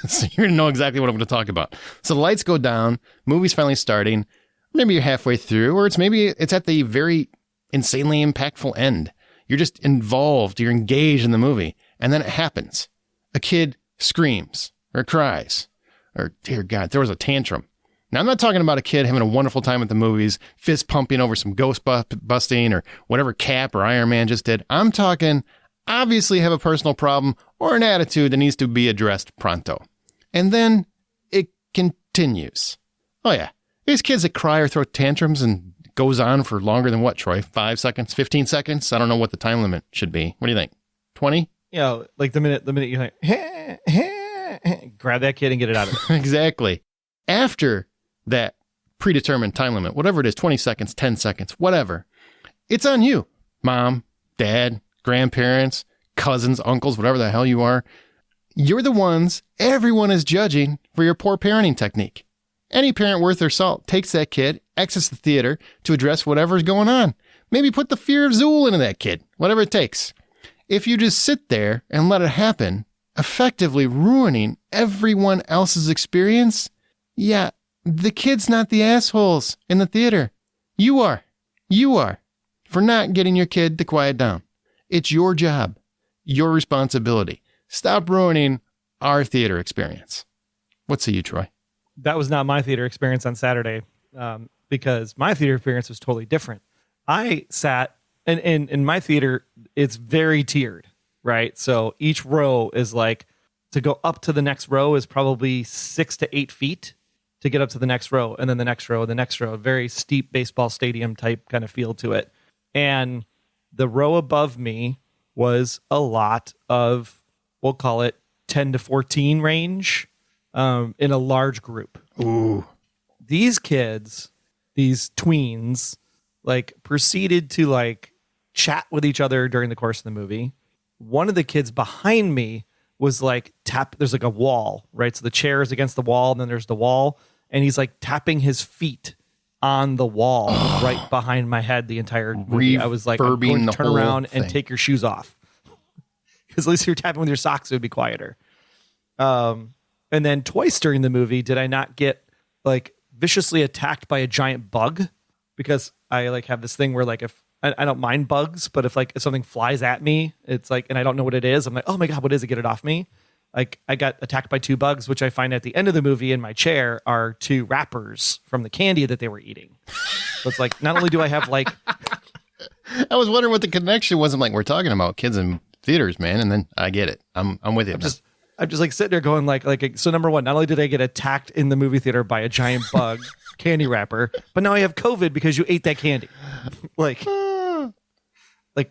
So you're going to know exactly what I'm going to talk about. So the lights go down. Movie's finally starting. Maybe you're halfway through, or it's at the very insanely impactful end. You're just involved. You're engaged in the movie. And then it happens. A kid screams or cries or, dear God, there was a tantrum. Now, I'm not talking about a kid having a wonderful time at the movies, fist pumping over some ghost busting or whatever Cap or Iron Man just did. I'm talking obviously have a personal problem or an attitude that needs to be addressed pronto. And then it continues. Oh, yeah. There's kids that cry or throw tantrums and goes on for longer than what, Troy? 5 seconds? 15 seconds? I don't know what the time limit should be. What do you think? 20? You know, like the minute you're like, grab that kid and get it out of it. Exactly. After that predetermined time limit, whatever it is, 20 seconds, 10 seconds, whatever, it's on you. Mom, dad, grandparents, cousins, uncles, whatever the hell you are. You're the ones everyone is judging for your poor parenting technique. Any parent worth their salt takes that kid, exits the theater to address whatever's going on. Maybe put the fear of Zool into that kid, whatever it takes. If you just sit there and let it happen, effectively ruining everyone else's experience, yeah, the kid's not the assholes in the theater. You are. You are. For not getting your kid to quiet down. It's your job. Your responsibility. Stop ruining our theater experience. What say you, Troy? That was not my theater experience on Saturday, because my theater experience was totally different. I sat, and in my theater, it's very tiered, right? So each row is like, to go up to the next row is probably 6 to 8 feet to get up to the next row, and then the next row, and the next row. Very steep baseball stadium type kind of feel to it. And the row above me was a lot of, we'll call it 10 to 14 range, in a large group. Ooh. These kids, these tweens, like proceeded to like chat with each other during the course of the movie. One of the kids behind me was like there's like a wall, right? So the chair is against the wall, and then there's the wall, and he's like tapping his feet on the wall right behind my head the entire movie. I was like, I'm going to turn around and take your shoes off. Because at least you're tapping with your socks, it would be quieter. And then twice during the movie did I not get like viciously attacked by a giant bug, because I like have this thing where like if I don't mind bugs, but if something flies at me, it's like, and I don't know what it is, I'm like, oh my God, what is it? Get it off me. Like I got attacked by 2 bugs, which I find at the end of the movie in my chair are 2 wrappers from the candy that they were eating. So it's like, not only do I have like, I was wondering what the connection was. I'm like, we're talking about kids in theaters, man. And then I get it. I'm with you. I'm just like sitting there going like, so number one, not only did I get attacked in the movie theater by a giant bug candy wrapper, but now I have COVID because you ate that candy. like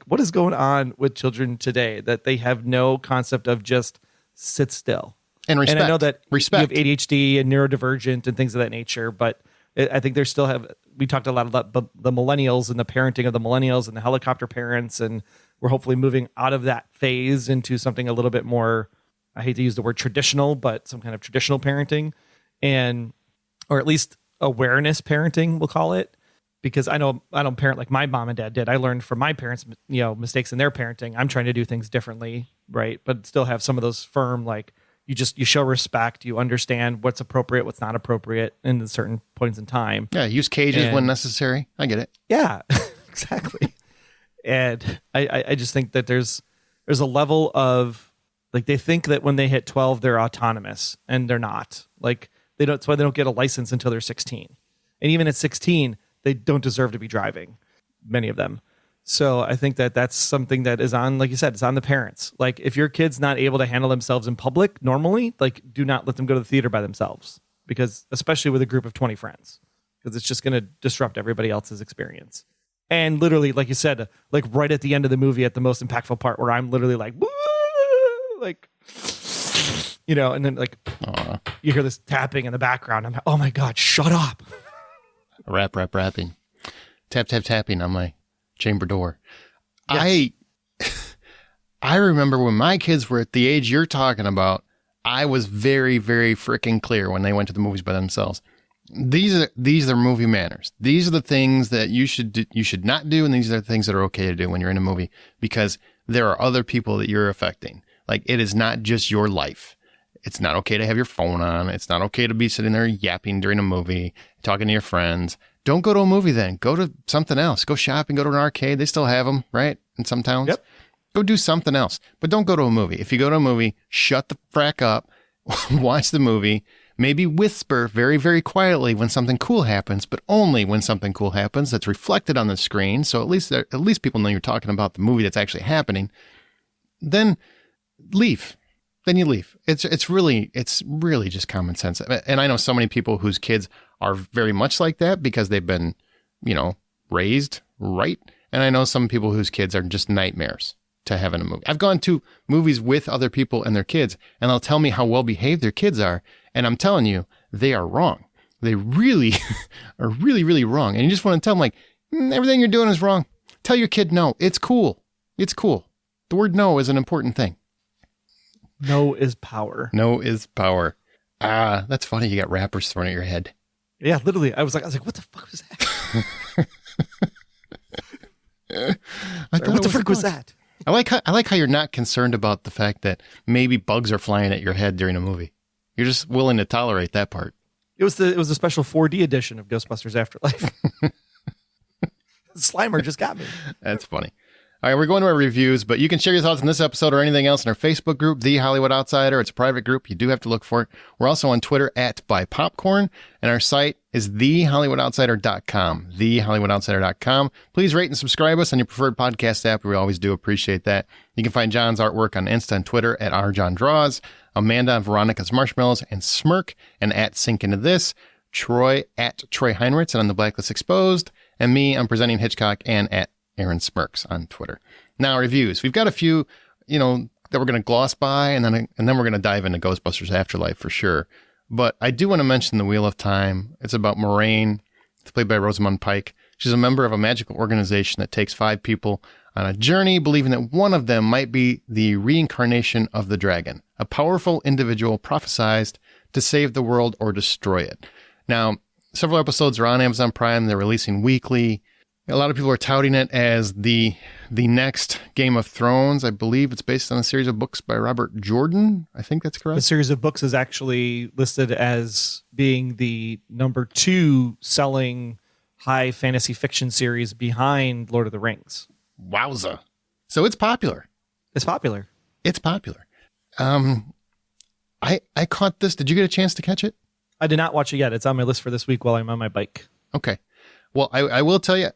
what is going on with children today that they have no concept of just sit still and respect. And I know that you respect. have ADHD and neurodivergent and things of that nature, but I think they still have, we talked a lot about the millennials and the parenting of the millennials and the helicopter parents. And we're hopefully moving out of that phase into something a little bit more, I hate to use the word traditional, but some kind of traditional parenting, or at least awareness parenting, we'll call it, because I know I don't parent like my mom and dad did. I learned from my parents, mistakes in their parenting. I'm trying to do things differently, right? But still have some of those firm, like you show respect, you understand what's appropriate, what's not appropriate in certain points in time. Yeah, use cages when necessary. I get it. Yeah, exactly. And I just think that there's a level of, like, they think that when they hit 12, they're autonomous, and they're not. Like, that's why they don't get a license until they're 16. And even at 16, they don't deserve to be driving, many of them. So I think that that's something that is on, like you said, it's on the parents. Like, if your kid's not able to handle themselves in public normally, like, do not let them go to the theater by themselves, because especially with a group of 20 friends, because it's just going to disrupt everybody else's experience. And literally, like you said, like right at the end of the movie, at the most impactful part, where I'm literally like, woo! Like, and then like, you hear this tapping in the background. I'm like, oh my God, shut up. Rapping. Tapping on my chamber door. Yes. I remember when my kids were at the age you're talking about, I was very, very freaking clear when they went to the movies by themselves. These are movie manners. These are the things that you should not do, and these are the things that are okay to do when you're in a movie, because there are other people that you're affecting. Like, it is not just your life. It's not okay to have your phone on. It's not okay to be sitting there yapping during a movie, talking to your friends. Don't go to a movie then. Go to something else. Go shopping, go to an arcade. They still have them, right? In some towns. Yep. Go do something else. But don't go to a movie. If you go to a movie, shut the frack up, watch the movie, maybe whisper very, very quietly when something cool happens, but only when something cool happens that's reflected on the screen. So at least people know you're talking about the movie that's actually happening. Then leave. Then you leave. It's really just common sense. And I know so many people whose kids are very much like that because they've been, raised right. And I know some people whose kids are just nightmares to have in a movie. I've gone to movies with other people and their kids, and they'll tell me how well behaved their kids are. And I'm telling you, they are wrong. They really are really, really wrong. And you just want to tell them, like, everything you're doing is wrong. Tell your kid no. It's cool. It's cool. The word no is an important thing. No is power. No is power. That's funny. You got rappers thrown at your head. Yeah, literally. I was like, what the fuck was that? What the frick was that? I like how you're not concerned about the fact that maybe bugs are flying at your head during a movie. You're just willing to tolerate that part. It was a special 4D edition of Ghostbusters Afterlife. Slimer just got me. That's funny. All right, we're going to our reviews, but you can share your thoughts on this episode or anything else in our Facebook group, The Hollywood Outsider. It's a private group. You do have to look for it. We're also on Twitter @BuyPopcorn, and our site is TheHollywoodOutsider.com, TheHollywoodOutsider.com. Please rate and subscribe us on your preferred podcast app. We always do appreciate that. You can find John's artwork on Insta and Twitter @RJohnDraws, Amanda on Veronica's Marshmallows and Smirk, and @Sink Into This, Troy @TroyHeinrichs and on the Blacklist Exposed, and me, I'm Presenting Hitchcock, and @Aaron Smirks on Twitter. Now, reviews. We've got a few, that we're going to gloss by, and then we're going to dive into Ghostbusters Afterlife for sure. But I do want to mention The Wheel of Time. It's about Moraine. It's played by Rosamund Pike. She's a member of a magical organization that takes 5 people on a journey, believing that one of them might be the reincarnation of the dragon, a powerful individual prophesized to save the world or destroy it. Now, several episodes are on Amazon Prime. They're releasing weekly. A lot of people are touting it as the next Game of Thrones. I believe it's based on a series of books by Robert Jordan. I think that's correct. The series of books is actually listed as being the number 2 selling high fantasy fiction series behind Lord of the Rings. Wowza. So it's popular. It's popular. It's popular. I caught this. Did you get a chance to catch it? I did not watch it yet. It's on my list for this week while I'm on my bike. Okay. Well, I will tell you,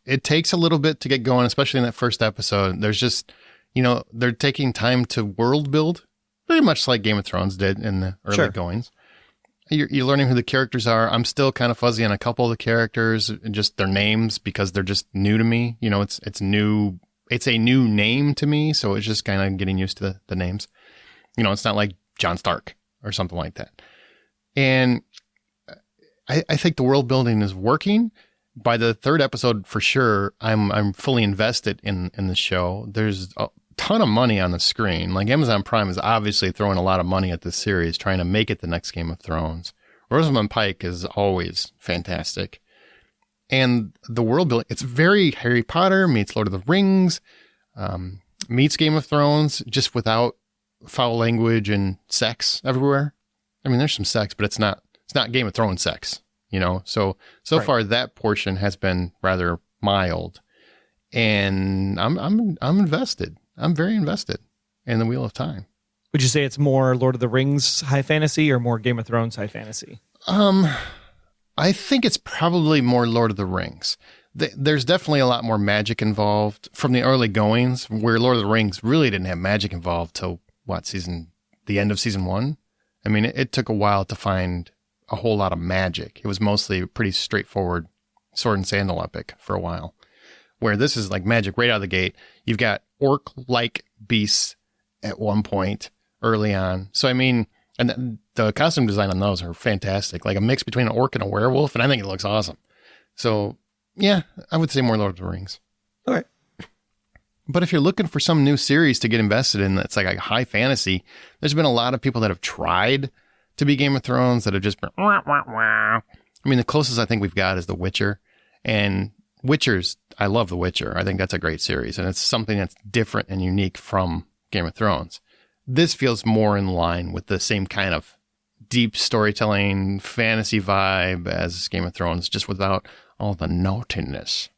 it takes a little bit to get going, especially in that first episode. There's just, they're taking time to world build, very much like Game of Thrones did in the early goings. You're learning who the characters are. I'm still kind of fuzzy on a couple of the characters, just their names, because they're just new to me. It's new. It's a new name to me, so it's just kind of getting used to the names. It's not like Jon Stark or something like that. And I think the world building is working. By the 3rd episode, for sure, I'm fully invested in the show. There's a ton of money on the screen. Like, Amazon Prime is obviously throwing a lot of money at this series, trying to make it the next Game of Thrones. Rosamund Pike is always fantastic. And the world building, it's very Harry Potter meets Lord of the Rings, meets Game of Thrones, just without foul language and sex everywhere. I mean, there's some sex, but it's not Game of Thrones sex, you know? So right. Far that portion has been rather mild, and I'm invested. I'm very invested in the Wheel of Time. Would you say it's more Lord of the Rings high fantasy or more Game of Thrones high fantasy? I think it's probably more Lord of the Rings. There's definitely a lot more magic involved from the early goings, where Lord of the Rings really didn't have magic involved till the end of season 1. I mean, it took a while to find a whole lot of magic. It was mostly a pretty straightforward sword and sandal epic for a while, where this is like magic right out of the gate. You've got orc-like beasts at one point early on. So, I mean, and the costume design on those are fantastic, like a mix between an orc and a werewolf, and I think it looks awesome. So, yeah, I would say more Lord of the Rings. All right. But if you're looking for some new series to get invested in that's like a high fantasy, there's been a lot of people that have tried to be Game of Thrones that have just been, wah, wah, wah. I mean, the closest I think we've got is The Witcher. And I love The Witcher. I think that's a great series, and it's something that's different and unique from Game of Thrones. This feels more in line with the same kind of deep storytelling fantasy vibe as Game of Thrones, just without all the naughtiness.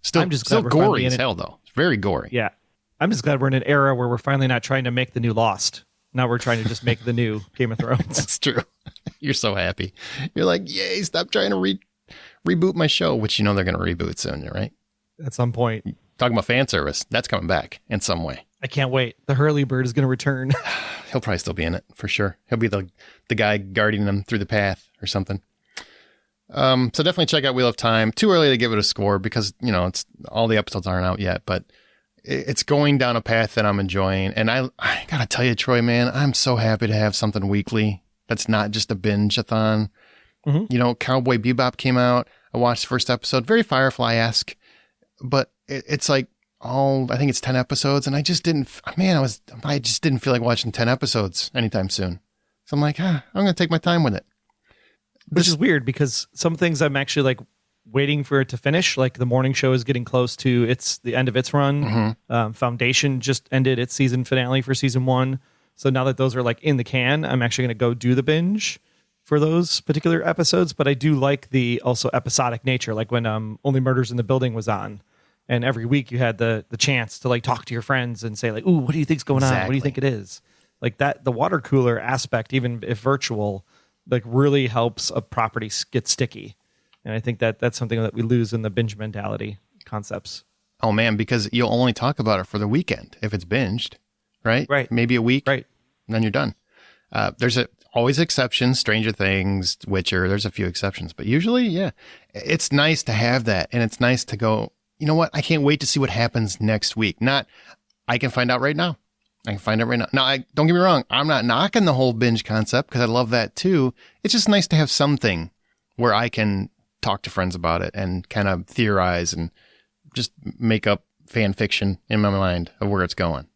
Still gory as hell, though. It's very gory. Yeah. I'm just glad we're in an era where we're finally not trying to make the new Lost. Now we're trying to just make the new Game of Thrones. That's true. You're so happy. You're like, yay, stop trying to reboot my show, which you know they're going to reboot soon, right? At some point. Talking about fan service, that's coming back in some way. I can't wait. The Hurley Bird is going to return. He'll probably still be in it, for sure. He'll be the guy guarding them through the path or something. So definitely check out Wheel of Time. Too early to give it a score because, you know, it's all the episodes aren't out yet, but it's going down a path that I'm enjoying. And I got to tell you, Troy, man, I'm so happy to have something weekly that's not just a binge-a-thon. Mm-hmm. You know, Cowboy Bebop came out. I watched the first episode, very Firefly-esque, but it's like, I think it's 10 episodes, and I just didn't feel like watching 10 episodes anytime soon. So I'm like, I'm going to take my time with it. Which is weird because some things I'm actually like waiting for it to finish. Like the morning show is getting close to the end of its run. Mm-hmm. Foundation just ended its season finale for season 1. So now that those are like in the can, I'm actually going to go do the binge for those particular episodes. But I do like the also episodic nature, like when Only Murders in the Building was on. And every week you had the chance to like talk to your friends and say like, ooh, what do you think's going on? What do you think it is? Like that, the water cooler aspect, even if virtual, like really helps a property get sticky. And I think that's something that we lose in the binge mentality concepts. Oh man, because you'll only talk about it for the weekend if it's binged, right? Right. Maybe a week, right? And then you're done. There's always exceptions, Stranger Things, Witcher, there's a few exceptions, but usually, yeah, it's nice to have that. And it's nice to go, you know what? I can't wait to see what happens next week. I can find out right now. Now, don't get me wrong. I'm not knocking the whole binge concept because I love that too. It's just nice to have something where I can talk to friends about it and kind of theorize and just make up fan fiction in my mind of where it's going.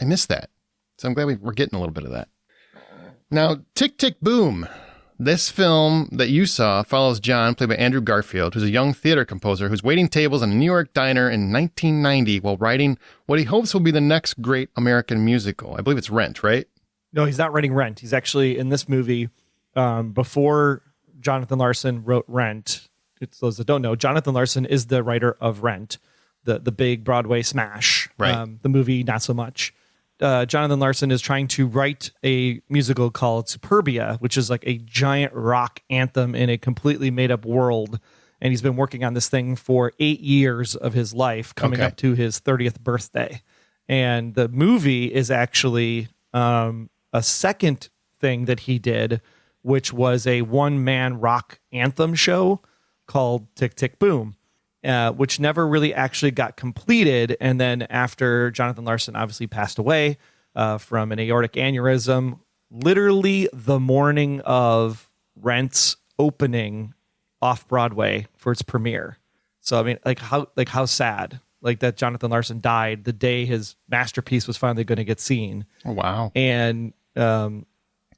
I miss that. So I'm glad we're getting a little bit of that. Now, Tick, Tick, Boom. This film that you saw follows John, played by Andrew Garfield, who's a young theater composer who's waiting tables in a New York diner in 1990 while writing what he hopes will be the next great American musical. I believe it's Rent, right? No, he's not writing Rent. He's actually in this movie before Jonathan Larson wrote Rent. It's those that don't know, Jonathan Larson is the writer of Rent, the big Broadway smash. Right. The movie, not so much. Jonathan Larson is trying to write a musical called Superbia, which is like a giant rock anthem in a completely made up world. And he's been working on this thing for 8 years of his life, coming up to his 30th birthday. And the movie is actually a second thing that he did, which was a one-man rock anthem show called Tick, Tick, Boom. Which never really actually got completed. And then after Jonathan Larson obviously passed away from an aortic aneurysm, literally the morning of Rent's opening off Broadway for its premiere. So, I mean, how sad, like that Jonathan Larson died the day his masterpiece was finally going to get seen. Oh, wow. And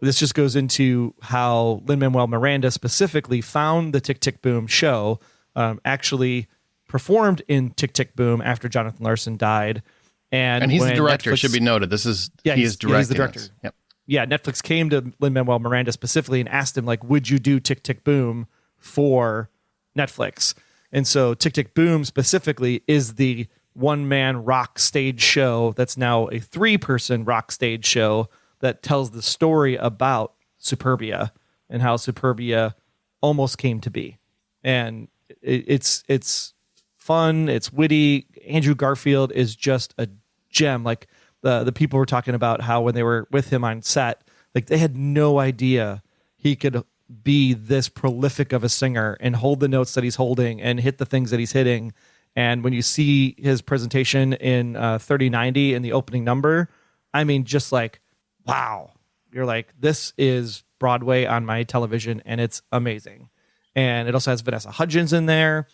this just goes into how Lin-Manuel Miranda specifically found the Tick, Tick, Boom show, actually performed in Tick, Tick, Boom after Jonathan Larson died. And he's the director, Netflix, should be noted. He is he's the director. This. Yep. Yeah, Netflix came to Lin-Manuel Miranda specifically and asked him, like, would you do Tick, Tick, Boom for Netflix? And so Tick, Tick, Boom specifically is the one-man rock stage show that's now a 3-person rock stage show that tells the story about Superbia and how Superbia almost came to be. And it's fun, it's witty. Andrew Garfield is just a gem. Like the people were talking about how when they were with him on set, like they had no idea he could be this prolific of a singer and hold the notes that he's holding and hit the things that he's hitting. And when you see his presentation in 3090 in the opening number, I mean, just like, wow, you're like, this is Broadway on my television, and it's amazing. And it also has Vanessa Hudgens in there.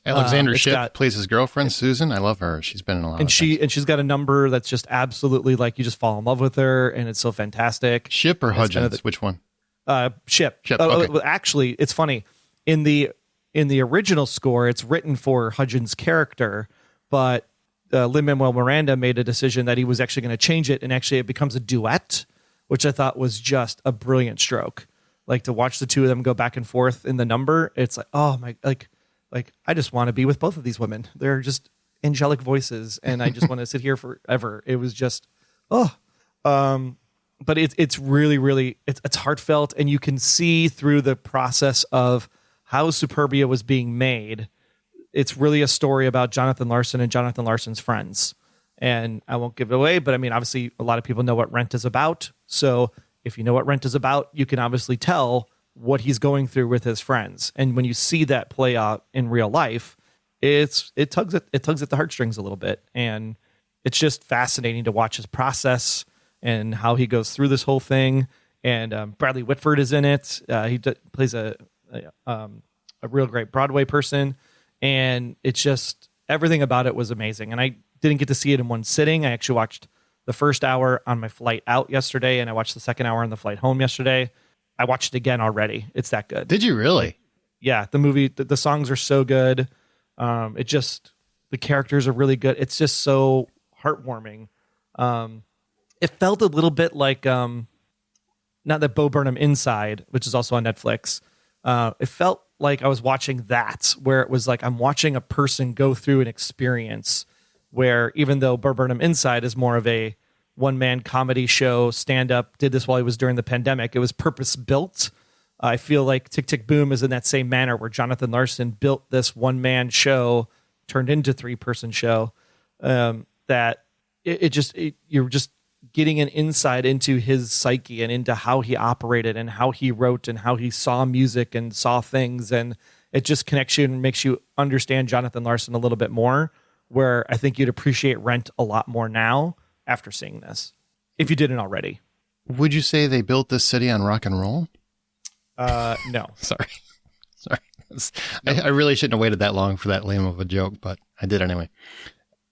Alexandra Shipp plays his girlfriend, Susan. I love her. She's been in a lot of things. And she's got a number that's just absolutely like, you just fall in love with her, and it's so fantastic. Shipp or Hudgens? Which one? Shipp. Okay. Well, actually, it's funny. In the original score, it's written for Hudgens' character, but Lin-Manuel Miranda made a decision that he was actually going to change it, and actually it becomes a duet, which I thought was just a brilliant stroke. Like, to watch the two of them go back and forth in the number, it's like, oh my, like I just want to be with both of these women. They're just angelic voices, and I just want to sit here forever. It was just, but it's really, really, it's heartfelt, and you can see through the process of how Superbia was being made. It's really a story about Jonathan Larson and Jonathan Larson's friends. And I won't give it away, but I mean, obviously a lot of people know what Rent is about. So if you know what Rent is about, you can obviously tell what he's going through with his friends. And when you see that play out in real life, it tugs at the heartstrings a little bit. And it's just fascinating to watch his process and how he goes through this whole thing. And Bradley Whitford is in it. He plays a real great Broadway person. And it's just, everything about it was amazing. And I didn't get to see it in one sitting. I actually watched the first hour on my flight out yesterday, and I watched the second hour on the flight home yesterday. I watched it again already. It's that good. Did you really? Yeah, the movie, the songs are so good. The characters are really good. It's just so heartwarming. It felt a little bit like, not that Bo Burnham Inside, which is also on Netflix. It felt like I was watching that, where it was like I'm watching a person go through an experience where, even though Bo Burnham Inside is more of a one-man comedy show, stand-up, did this while he was during the pandemic, it was purpose-built. I feel like Tick, Tick, Boom is in that same manner, where Jonathan Larson built this one-man show, turned into 3-person show, that you're just getting an insight into his psyche and into how he operated and how he wrote and how he saw music and saw things. And it just connects you and makes you understand Jonathan Larson a little bit more, where I think you'd appreciate Rent a lot more now after seeing this, if you didn't already. Would you say they built this city on rock and roll? No. Sorry. No. I really shouldn't have waited that long for that lame of a joke, but I did anyway.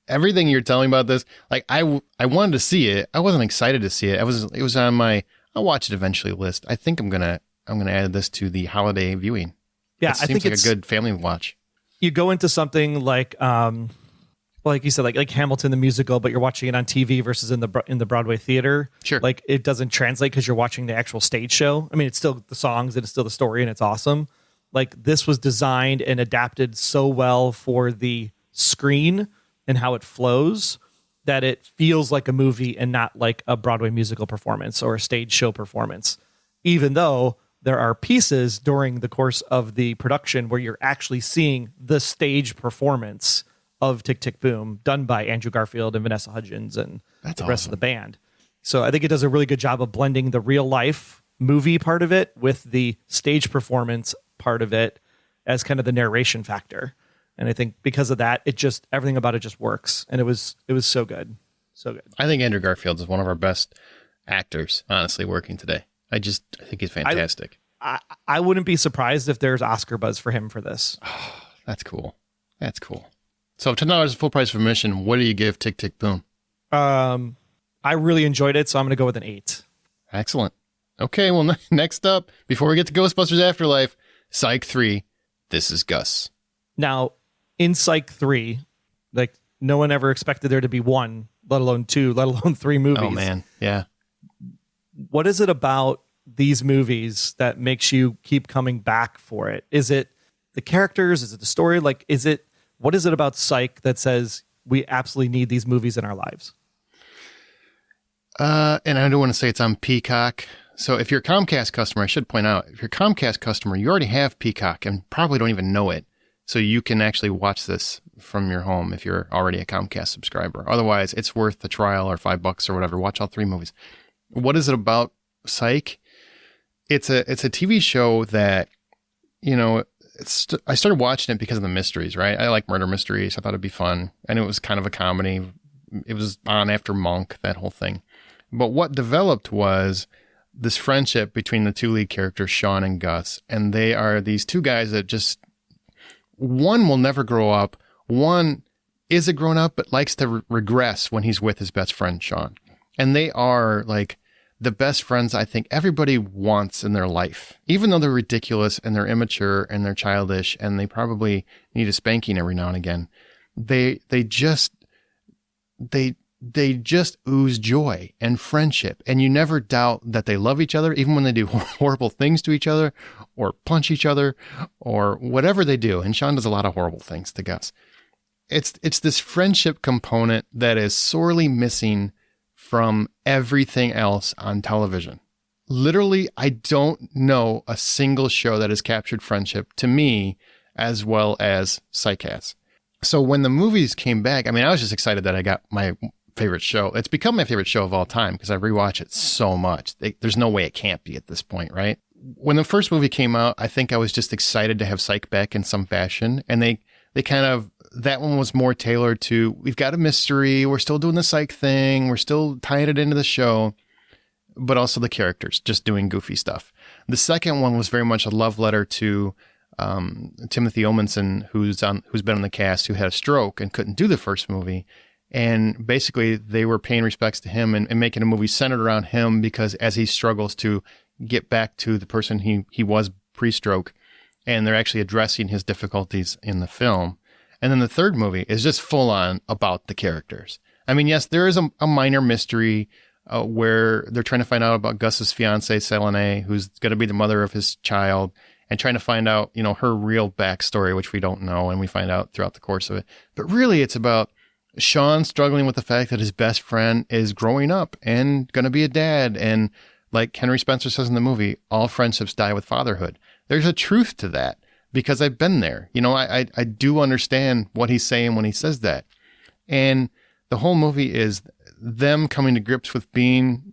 Everything you're telling about this, like I wanted to see it. I wasn't excited to see it. It was on my I'll watch it eventually list. I think I'm gonna add this to the holiday viewing. Yeah, I think it's a good family watch. You go into something like you said, like Hamilton the musical, but you're watching it on TV versus in the Broadway theater. Sure, like it doesn't translate because you're watching the actual stage show. I mean, it's still the songs and it's still the story and it's awesome. Like, this was designed and adapted so well for the screen and how it flows that it feels like a movie and not like a Broadway musical performance or a stage show performance, even though there are pieces during the course of the production where you're actually seeing the stage performance of Tick, Tick, Boom done by Andrew Garfield and Vanessa Hudgens and the rest of the band. So I think it does a really good job of blending the real life movie part of it with the stage performance part of it as kind of the narration factor. And I think because of that, everything about it just works. And it was so good. So good. I think Andrew Garfield is one of our best actors, honestly, working today. I think he's fantastic. I wouldn't be surprised if there's Oscar buzz for him for this. Oh, that's cool. That's cool. So $10 full price for admission. What do you give Tick, Tick, Boom? I really enjoyed it, so I'm going to go with an 8. Excellent. Okay, well, next up, before we get to Ghostbusters Afterlife, Psych 3, This Is Gus. Now, in Psych 3, like, no one ever expected there to be one, let alone two, let alone three movies. Oh, man. Yeah. What is it about these movies that makes you keep coming back for it? Is it the characters? Is it the story? Like, what is it about Psych that says we absolutely need these movies in our lives? And I don't want to say it's on Peacock. So if you're a Comcast customer, I should point out, if you're a Comcast customer, you already have Peacock and probably don't even know it. So you can actually watch this from your home if you're already a Comcast subscriber. Otherwise, it's worth the trial or $5 or whatever. Watch all three movies. What is it about Psych? It's a TV show that, I started watching it because of the mysteries, right? I like murder mysteries. I thought it'd be fun. And it was kind of a comedy. It was on after Monk, that whole thing. But what developed was this friendship between the two lead characters, Sean and Gus. And they are these two guys that just, one will never grow up. One is a grown up, but likes to regress when he's with his best friend, Sean. And they are like the best friends I think everybody wants in their life, even though they're ridiculous and they're immature and they're childish and they probably need a spanking every now and again. They just ooze joy and friendship. And you never doubt that they love each other, even when they do horrible things to each other or punch each other or whatever they do. And Sean does a lot of horrible things to Gus. It's this friendship component that is sorely missing from everything else on television. Literally, I don't know a single show that has captured friendship to me as well as Psych has. So when the movies came back, I mean, I was just excited that I got my favorite show. It's become my favorite show of all time because I rewatch it so much. There's no way it can't be at this point, right? When the first movie came out, I think I was just excited to have Psych back in some fashion. And they kind of, that one was more tailored to, we've got a mystery, we're still doing the Psych thing, we're still tying it into the show, but also the characters just doing goofy stuff. The second one was very much a love letter to Timothy Omenson, who's been on the cast, who had a stroke and couldn't do the first movie. And basically they were paying respects to him and making a movie centered around him because as he struggles to get back to the person he was pre-stroke, and they're actually addressing his difficulties in the film. And then the third movie is just full on about the characters. I mean, yes, there is a minor mystery where they're trying to find out about Gus's fiancée, Selene, who's going to be the mother of his child, and trying to find out, her real backstory, which we don't know, and we find out throughout the course of it. But really, it's about Sean struggling with the fact that his best friend is growing up and going to be a dad. And like Henry Spencer says in the movie, all friendships die with fatherhood. There's a truth to that because I've been there. I do understand what he's saying when he says that. And the whole movie is them coming to grips with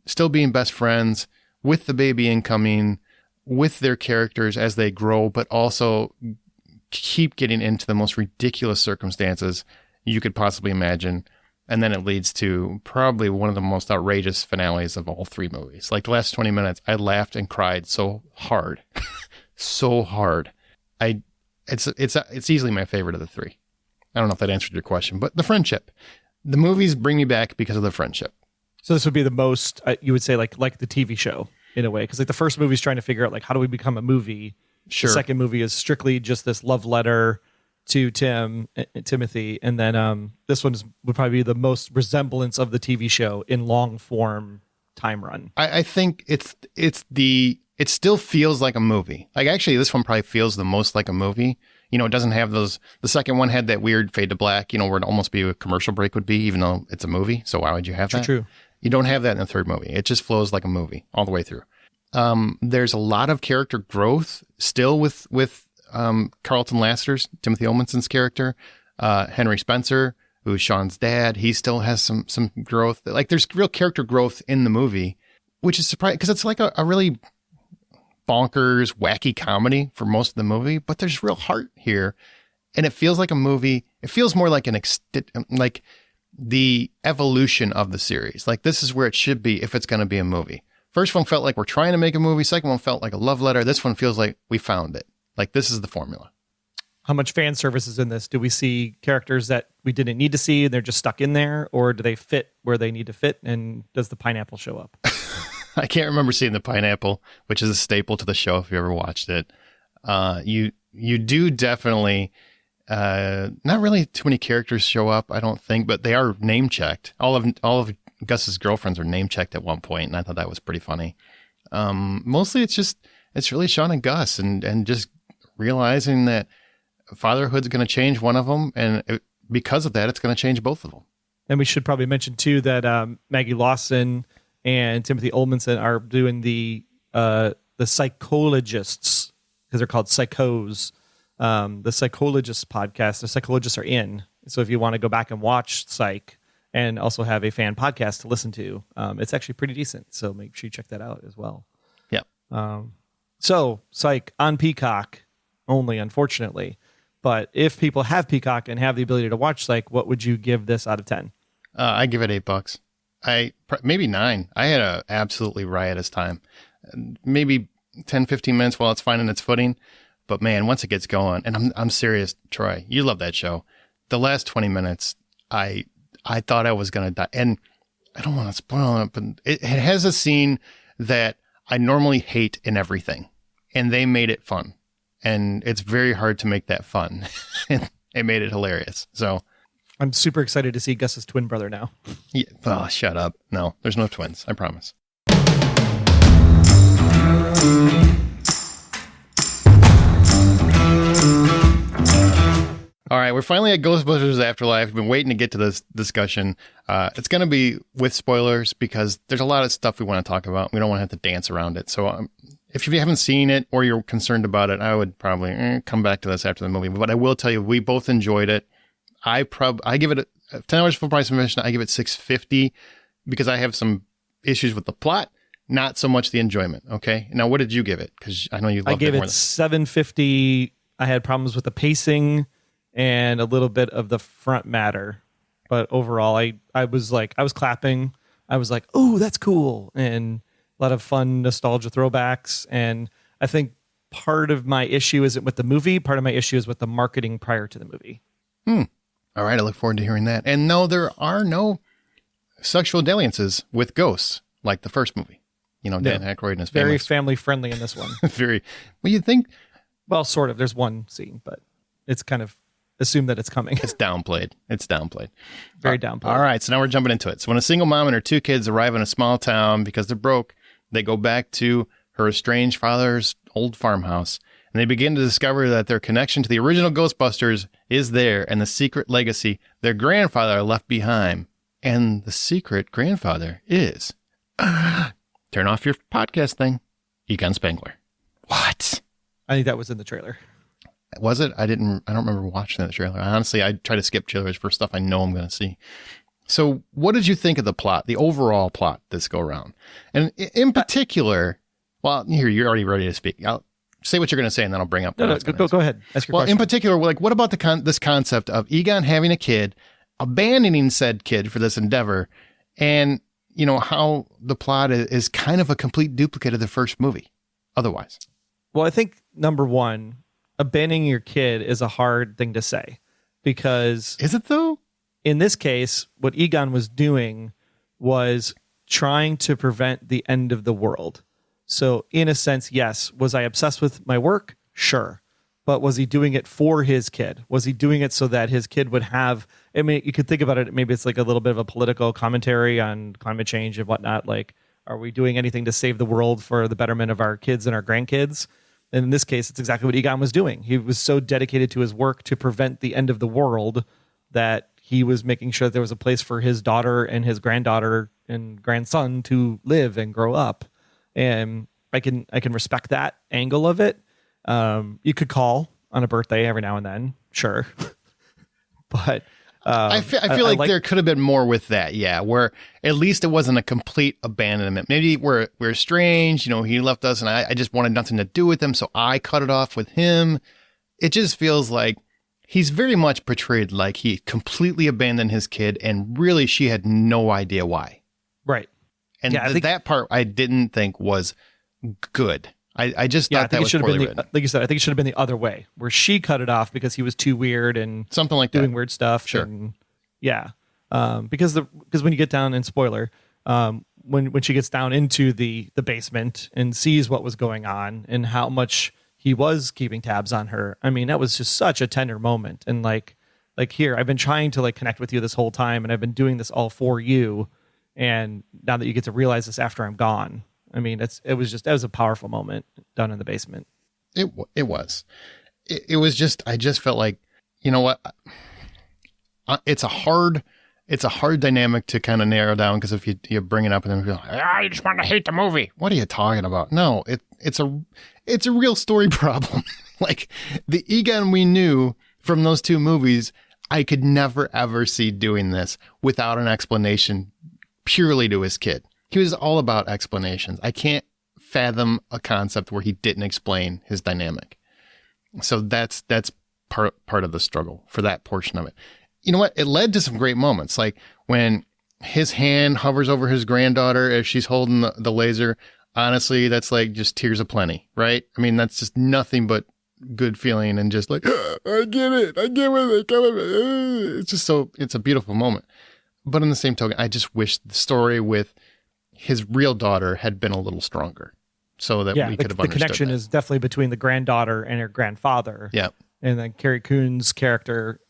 still being best friends with the baby incoming, with their characters as they grow, but also keep getting into the most ridiculous circumstances you could possibly imagine. And then it leads to probably one of the most outrageous finales of all three movies. Like the last 20 minutes, I laughed and cried so hard. So hard. It's easily my favorite of the three. I don't know if that answered your question, but the friendship. The movies bring me back because of the friendship. So this would be the most, you would say, like the TV show in a way, because like the first movie is trying to figure out like how do we become a movie. Sure. The second movie is strictly just this love letter to Timothy, and then this one would probably be the most resemblance of the TV show in long form time run. I think it still feels like a movie. Like actually, this one probably feels the most like a movie. It doesn't have those. The second one had that weird fade to black. Where it'd almost be a commercial break would be, even though it's a movie. So why would you have that? True. You don't have that in the third movie. It just flows like a movie all the way through. There's a lot of character growth still with Carlton Lassiter's, Timothy Omenson's character, Henry Spencer, who's Sean's dad. He still has some growth. Like there's real character growth in the movie, which is surprising because it's like a really bonkers, wacky comedy for most of the movie, but there's real heart here. And it feels like a movie. It feels more like like the evolution of the series. Like this is where it should be if it's going to be a movie. First one felt like we're trying to make a movie. Second one felt like a love letter. This one feels like we found it. Like this is the formula. How much fan service is in this? Do we see characters that we didn't need to see and they're just stuck in there, or do they fit where they need to fit? And does the pineapple show up? I can't remember seeing the pineapple, which is a staple to the show if you ever watched it. You do definitely, not really too many characters show up, I don't think, but they are name checked. All of Gus's girlfriends are name checked at one point, and I thought that was pretty funny. Mostly it's really Sean and Gus and just realizing that fatherhood's going to change one of them, and because of that, it's going to change both of them. And we should probably mention too that Maggie Lawson and Timothy Olmanson are doing the psychologists, because they're called psychos. The psychologists podcast. The psychologists are in. So if you want to go back and watch Psych and also have a fan podcast to listen to, it's actually pretty decent. So make sure you check that out as well. Yeah. So Psych on Peacock only, unfortunately. But if people have Peacock and have the ability to watch Psych, what would you give this out of 10? I give it $8. Maybe 9. I had a absolutely riotous time. Maybe 10, 15 minutes while it's finding its footing. But man, once it gets going, and I'm serious, Troy, you love that show. The last 20 minutes, I thought I was going to die. And I don't want to spoil it, but it has a scene that I normally hate in everything. And they made it fun. And it's very hard to make that fun. It made it hilarious. So I'm super excited to see Gus's twin brother now. Yeah. Oh, shut up. No, there's no twins. I promise. All right, we're finally at Ghostbusters Afterlife. We've been waiting to get to this discussion. It's going to be with spoilers because there's a lot of stuff we want to talk about. We don't want to have to dance around it. So if you haven't seen it or you're concerned about it, I would probably come back to this after the movie. But I will tell you, we both enjoyed it. I give it a $10 full price admission. I give it $6.50 because I have some issues with the plot, not so much the enjoyment. Okay. Now, what did you give it? Because I know you loved it more. I gave it $7.50. I had problems with the pacing and a little bit of the front matter, but overall, I was clapping. I was like, "Oh, that's cool," and a lot of fun nostalgia throwbacks. And I think part of my issue isn't with the movie. Part of my issue is with the marketing prior to the movie. All right, I look forward to hearing that. And no, there are no sexual dalliances with ghosts like the first movie. You know, Dan Aykroyd and his family. Very family friendly in this one. Very. Well, you think? Well, sort of. There's one scene, but it's kind of assume that it's coming. It's downplayed. Very downplayed. All right, so now we're jumping into it. So when a single mom and her 2 kids arrive in a small town because they're broke, they go back to her estranged father's old farmhouse, and they begin to discover that their connection to the original Ghostbusters is there, and the secret legacy their grandfather left behind. And the secret grandfather is... Turn off your podcast thing. Egon Spengler. What? I think that was in the trailer. Was it? I don't remember watching that trailer. Honestly, I try to skip trailers for stuff I know I'm going to see. So what did you think of the plot, the overall plot this go around? And in particular, well, here, you're already ready to speak. I'll say what you're going to say and then I'll bring up. No, go ahead. Ask your question. In particular, like, what about this concept of Egon having a kid, abandoning said kid for this endeavor, and, you know, how the plot is kind of a complete duplicate of the first movie otherwise? Well, I think number one, abandoning your kid is a hard thing to say because... Is it though? In this case, what Egon was doing was trying to prevent the end of the world. So in a sense, yes. Was I obsessed with my work? Sure. But was he doing it for his kid? Was he doing it so that his kid would have... I mean, you could think about it, maybe it's like a little bit of a political commentary on climate change and whatnot. Like, are we doing anything to save the world for the betterment of our kids and our grandkids? And in this case, it's exactly what Egon was doing. He was so dedicated to his work to prevent the end of the world that he was making sure that there was a place for his daughter and his granddaughter and grandson to live and grow up. And I can respect that angle of it. You could call on a birthday every now and then, sure. But I feel like there could have been more with that, yeah, where at least it wasn't a complete abandonment. Maybe we're estranged, you know, he left us and I just wanted nothing to do with him, so I cut it off with him. It just feels like he's very much portrayed like he completely abandoned his kid and really she had no idea why. Right. And yeah, that part I didn't think was good. I just thought that was poorly written. Like you said, I think it should have been the other way, where she cut it off because he was too weird and something like doing that. Weird stuff. Sure. And, yeah. Because when you get down in spoiler, when she gets down into the basement and sees what was going on and how much he was keeping tabs on her. I mean, that was just such a tender moment. And like here, I've been trying to like connect with you this whole time, and I've been doing this all for you. And now that you get to realize this after I'm gone, I mean, that was a powerful moment down in the basement. It was. It was just, I just felt like, you know what? It's a hard dynamic to kind of narrow down, because if you bring it up and then feel like, I just want to hate the movie. What are you talking about? No, it's a real story problem. Like the Egon we knew from those two movies, I could never ever see doing this without an explanation purely to his kid. He was all about explanations. I can't fathom a concept where he didn't explain his dynamic. So that's part of the struggle for that portion of it. You know what? It led to some great moments, like when his hand hovers over his granddaughter as she's holding the laser. Honestly, that's like just tears aplenty, right? I mean, that's just nothing but good feeling and just like, I get it. I get where they're coming. It's just it's a beautiful moment. But in the same token, I just wish the story with his real daughter had been a little stronger, so that we could have understood. The connection is definitely between the granddaughter and her grandfather. Yeah. And then Carrie Coon's character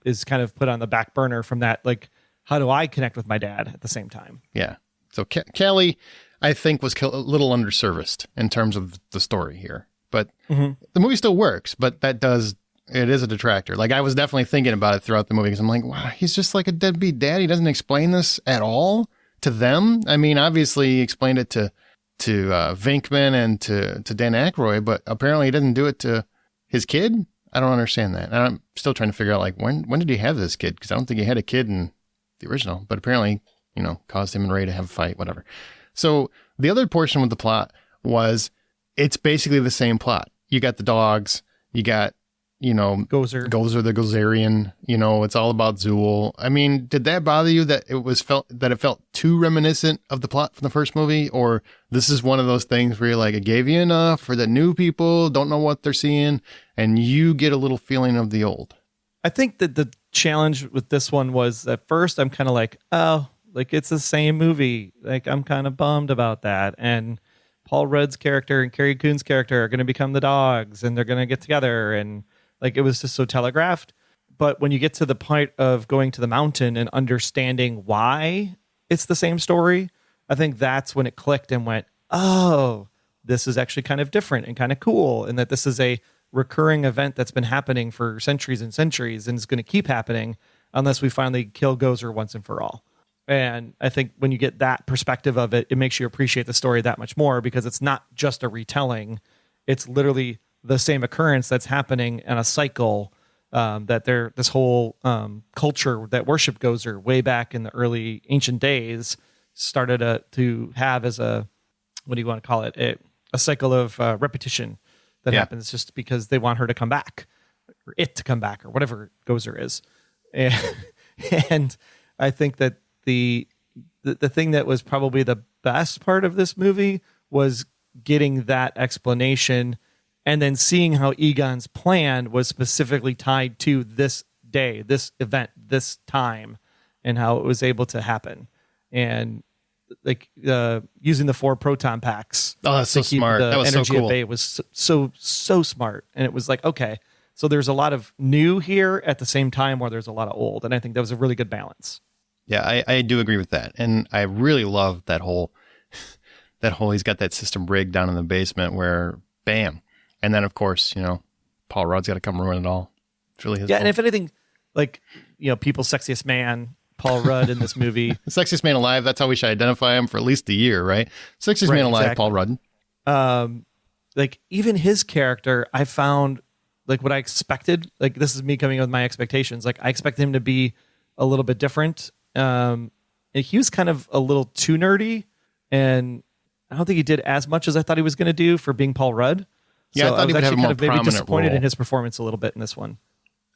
is kind of put on the back burner from that. Like, how do I connect with my dad at the same time? Yeah. So Callie, I think, was a little underserviced in terms of the story here. But the movie still works, but it is a detractor. Like, I was definitely thinking about it throughout the movie, because I'm like, wow, he's just like a deadbeat dad. He doesn't explain this at all to them. I mean, obviously he explained it to Venkman and to Dan Aykroyd, but apparently he doesn't do it to his kid. I don't understand that. And I'm still trying to figure out, like, when did he have this kid? Because I don't think he had a kid in the original, but apparently, caused him and Ray to have a fight, whatever. So the other portion with the plot was, it's basically the same plot. You got the dogs, you got, Gozer the Gozerian, it's all about Zool. I mean, did that bother you that it felt too reminiscent of the plot from the first movie? Or this is one of those things where you're like, it gave you enough for the new people, don't know what they're seeing, and you get a little feeling of the old? I think that the challenge with this one was, at first I'm kind of like, oh, like it's the same movie. Like, I'm kind of bummed about that. And Paul Rudd's character and Carrie Coon's character are going to become the dogs, and they're going to get together, and like, it was just so telegraphed. But when you get to the point of going to the mountain and understanding why it's the same story, I think that's when it clicked and went, oh, this is actually kind of different and kind of cool. And that this is a recurring event that's been happening for centuries and centuries, and is going to keep happening unless we finally kill Gozer once and for all. And I think when you get that perspective of it, it makes you appreciate the story that much more, because it's not just a retelling. It's literally the same occurrence that's happening in a cycle, that this whole culture that worshiped Gozer way back in the early ancient days started to have as a, what do you want to call it? A cycle of repetition that happens just because they want her to come back, or it to come back, or whatever Gozer is. And I think that the thing that was probably the best part of this movie was getting that explanation, and then seeing how Egon's plan was specifically tied to this day, this event, this time, and how it was able to happen. And like using the 4 proton packs. Oh, that's so smart. That was so cool. At bay was so smart. And it was like, okay, so there's a lot of new here at the same time where there's a lot of old. And I think that was a really good balance. Yeah, I do agree with that. And I really love that whole, he's got that system rigged down in the basement where, bam. And then, of course, Paul Rudd's got to come ruin it all. It's really his fault. And if anything, like, people's sexiest man, Paul Rudd in this movie. The sexiest man alive, that's how we should identify him for at least a year, right? Sexiest man alive, exactly. Paul Rudd. Like, even his character, I found, like, what I expected. Like, this is me coming with my expectations. Like, I expected him to be a little bit different. And he was kind of a little too nerdy, and I don't think he did as much as I thought he was going to do for being Paul Rudd. Yeah, so I thought he would have a more prominent disappointed role. In his performance a little bit in this one.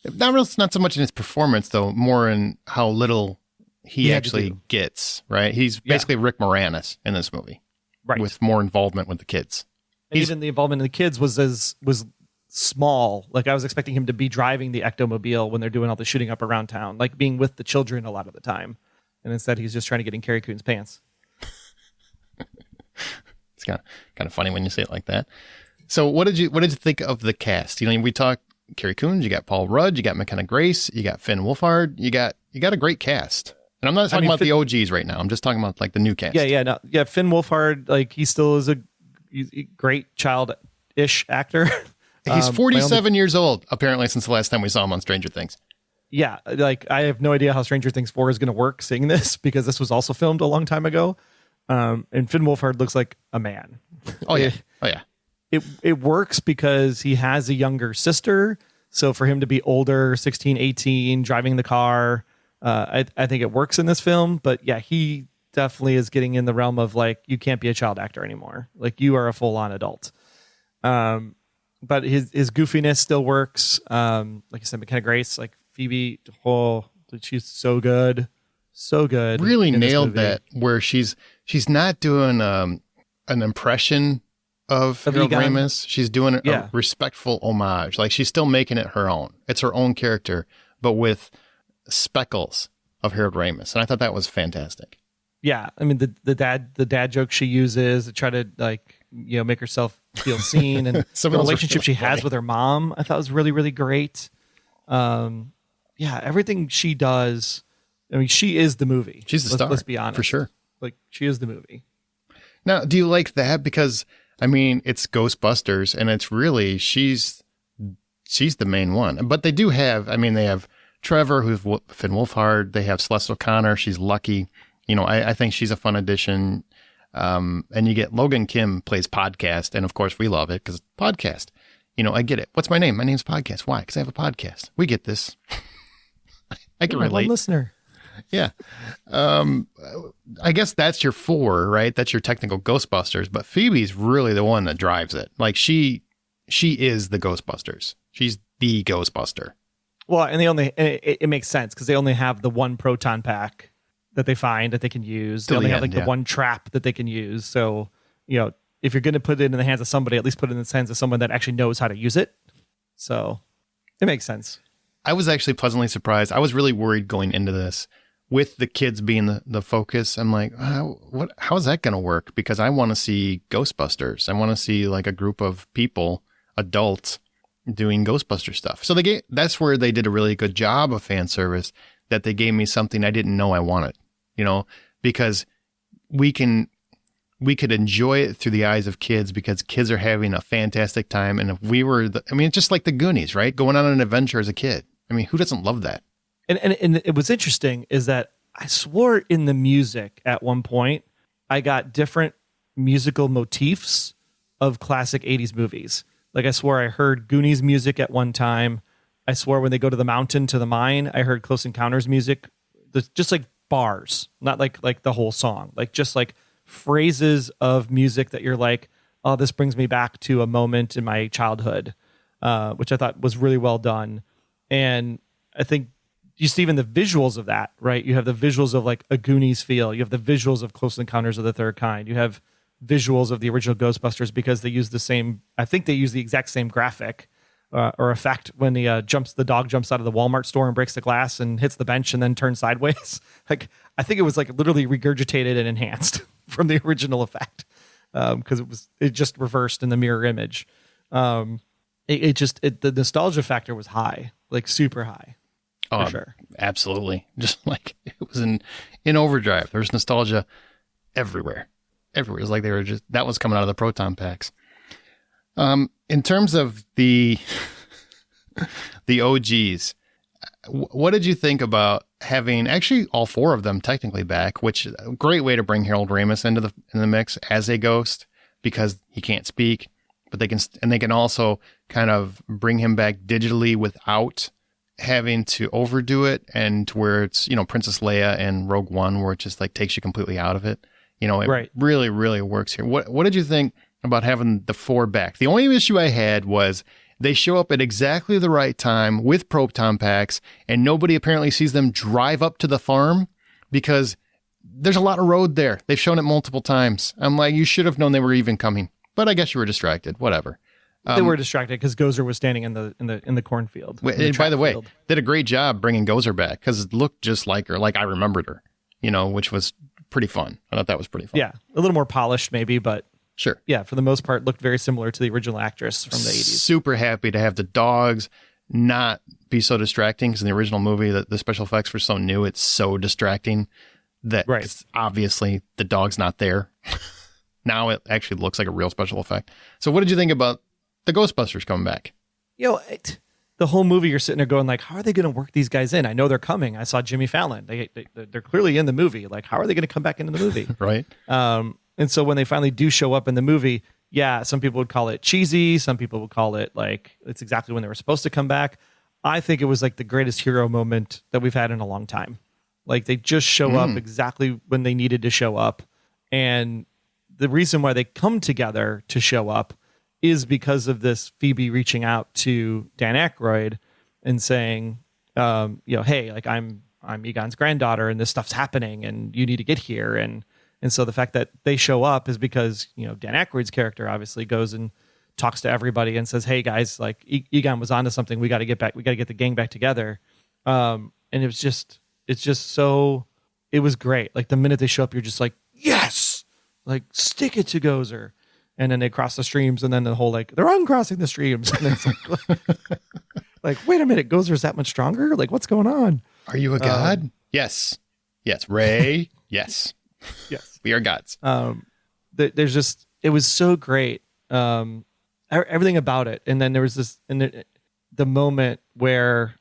Not so much in his performance, though, more in how little he actually gets, right? He's basically Rick Moranis in this movie, right? With more involvement with the kids. And even the involvement in the kids was small. Like, I was expecting him to be driving the ectomobile when they're doing all the shooting up around town, like being with the children a lot of the time. And instead, he's just trying to get in Carrie Coon's pants. It's kind of funny when you say it like that. So what did you think of the cast? We talked Carrie Coons, you got Paul Rudd, you got McKenna Grace, you got Finn Wolfhard, you got a great cast. And I'm not talking about the OGs right now. I'm just talking about like the new cast. Yeah. Finn Wolfhard, like he still is he's a great child-ish actor. He's 47 years old, apparently, since the last time we saw him on Stranger Things. Yeah, like I have no idea how Stranger Things 4 is going to work seeing this, because this was also filmed a long time ago. And Finn Wolfhard looks like a man. Oh yeah. It works because he has a younger sister. So for him to be older, 16, 18, driving the car, I think it works in this film. But yeah, he definitely is getting in the realm of like, you can't be a child actor anymore. Like you are a full-on adult. But his goofiness still works. Like I said, McKenna Grace, like Phoebe, she's so good. So good. Really nailed that, where she's not doing an impression of Harold Ramis. She's doing a respectful homage. Like she's still making it her own. It's her own character, but with speckles of Harold Ramis. And I thought that was fantastic. Yeah. I mean, the dad joke she uses to try to make herself feel seen, and the relationship she has with her mom, I thought was really, really great. Everything she does. I mean, she is the movie. She's the star. Let's be honest. For sure. Like she is the movie. Now, do you like that? Because I mean, it's Ghostbusters, and it's really she's the main one. But they do have, they have Trevor, who's Finn Wolfhard. They have Celeste O'Connor. She's Lucky. I think she's a fun addition. And you get Logan Kim plays Podcast, and of course we love it because it's podcast. I get it. What's my name? My name's Podcast. Why? Because I have a podcast. We get this. I can relate. One listener. Yeah. I guess that's your 4, right? That's your technical Ghostbusters, but Phoebe's really the one that drives it. Like she is the Ghostbusters. She's the Ghostbuster. Well, and it makes sense because they only have the one proton pack that they find that they can use. They only have the one trap that they can use. So, if you're going to put it in the hands of somebody, at least put it in the hands of someone that actually knows how to use it. So it makes sense. I was actually pleasantly surprised. I was really worried going into this with the kids being the focus. I'm like, how is that going to work? Because I want to see Ghostbusters. I want to see like a group of people, adults, doing Ghostbuster stuff. So that's where they did a really good job of fan service, that they gave me something I didn't know I wanted, because we could enjoy it through the eyes of kids, because kids are having a fantastic time. And if we were, it's just like the Goonies, right? Going on an adventure as a kid. Who doesn't love that? And it was interesting is that I swore in the music at one point, I got different musical motifs of classic 80s movies. Like I swore I heard Goonies music at one time. I swore when they go to the mountain, to the mine, I heard Close Encounters music. Just like bars, not like the whole song, like just like phrases of music that you're like, oh, this brings me back to a moment in my childhood, which I thought was really well done. And I think just even the visuals of that, right? You have the visuals of like a Goonies feel. You have the visuals of Close Encounters of the Third Kind. You have visuals of the original Ghostbusters, because they use the exact same graphic or effect when the dog jumps out of the Walmart store and breaks the glass and hits the bench and then turns sideways. Like, I think it was like literally regurgitated and enhanced from the original effect, because it just reversed in the mirror image. The nostalgia factor was high, like super high. For sure. Absolutely. Just like it was in overdrive. There's nostalgia everywhere. It was like that was coming out of the proton packs. In terms of the OGs, what did you think about having actually all 4 of them technically back, which is a great way to bring Harold Ramis into the mix as a ghost, because he can't speak, but they can also kind of bring him back digitally without having to overdo it, and to where it's, Princess Leia and Rogue One, where it just like takes you completely out of it. It really, really works here. What did you think about having the 4 back? The only issue I had was they show up at exactly the right time with proton packs, and nobody apparently sees them drive up to the farm, because there's a lot of road there. They've shown it multiple times. I'm like, you should have known they were even coming, but I guess you were distracted. Whatever. They were distracted because Gozer was standing in the cornfield. By the way, did a great job bringing Gozer back, because it looked just like her, like I remembered her, which was pretty fun. I thought that was pretty fun. Yeah, a little more polished maybe, but Sure. yeah, for the most part, looked very similar to the original actress from the 80s. Super happy to have the dogs not be so distracting, because in the original movie, the special effects were so new, it's so distracting that obviously the dog's not there. Now it actually looks like a real special effect. So what did you think about the Ghostbusters coming back? The whole movie, you're sitting there going like, how are they going to work these guys in? I know they're coming. I saw Jimmy Fallon. They're clearly in the movie. Like, how are they going to come back into the movie? Right. And so when they finally do show up in the movie, yeah, some people would call it cheesy. Some people would call it like it's exactly when they were supposed to come back. I think it was like the greatest hero moment that we've had in a long time. Like they just show up exactly when they needed to show up. And the reason why they come together to show up is because of this Phoebe reaching out to Dan Aykroyd and saying, hey, like I'm Egon's granddaughter and this stuff's happening and you need to get here. And so the fact that they show up is because, Dan Aykroyd's character obviously goes and talks to everybody and says, hey guys, like Egon was onto something. We got to get back. We got to get the gang back together. And it was great. Like the minute they show up, you're just like, yes, like stick it to Gozer. And then they cross the streams and then the whole, like, they're uncrossing the streams. And it's like, wait a minute, Gozer's that much stronger? Like, what's going on? Are you a god? Yes. Ray. Yes. Yes. We are gods. There's just, it was so great. Everything about it. And then there was this, and the moment where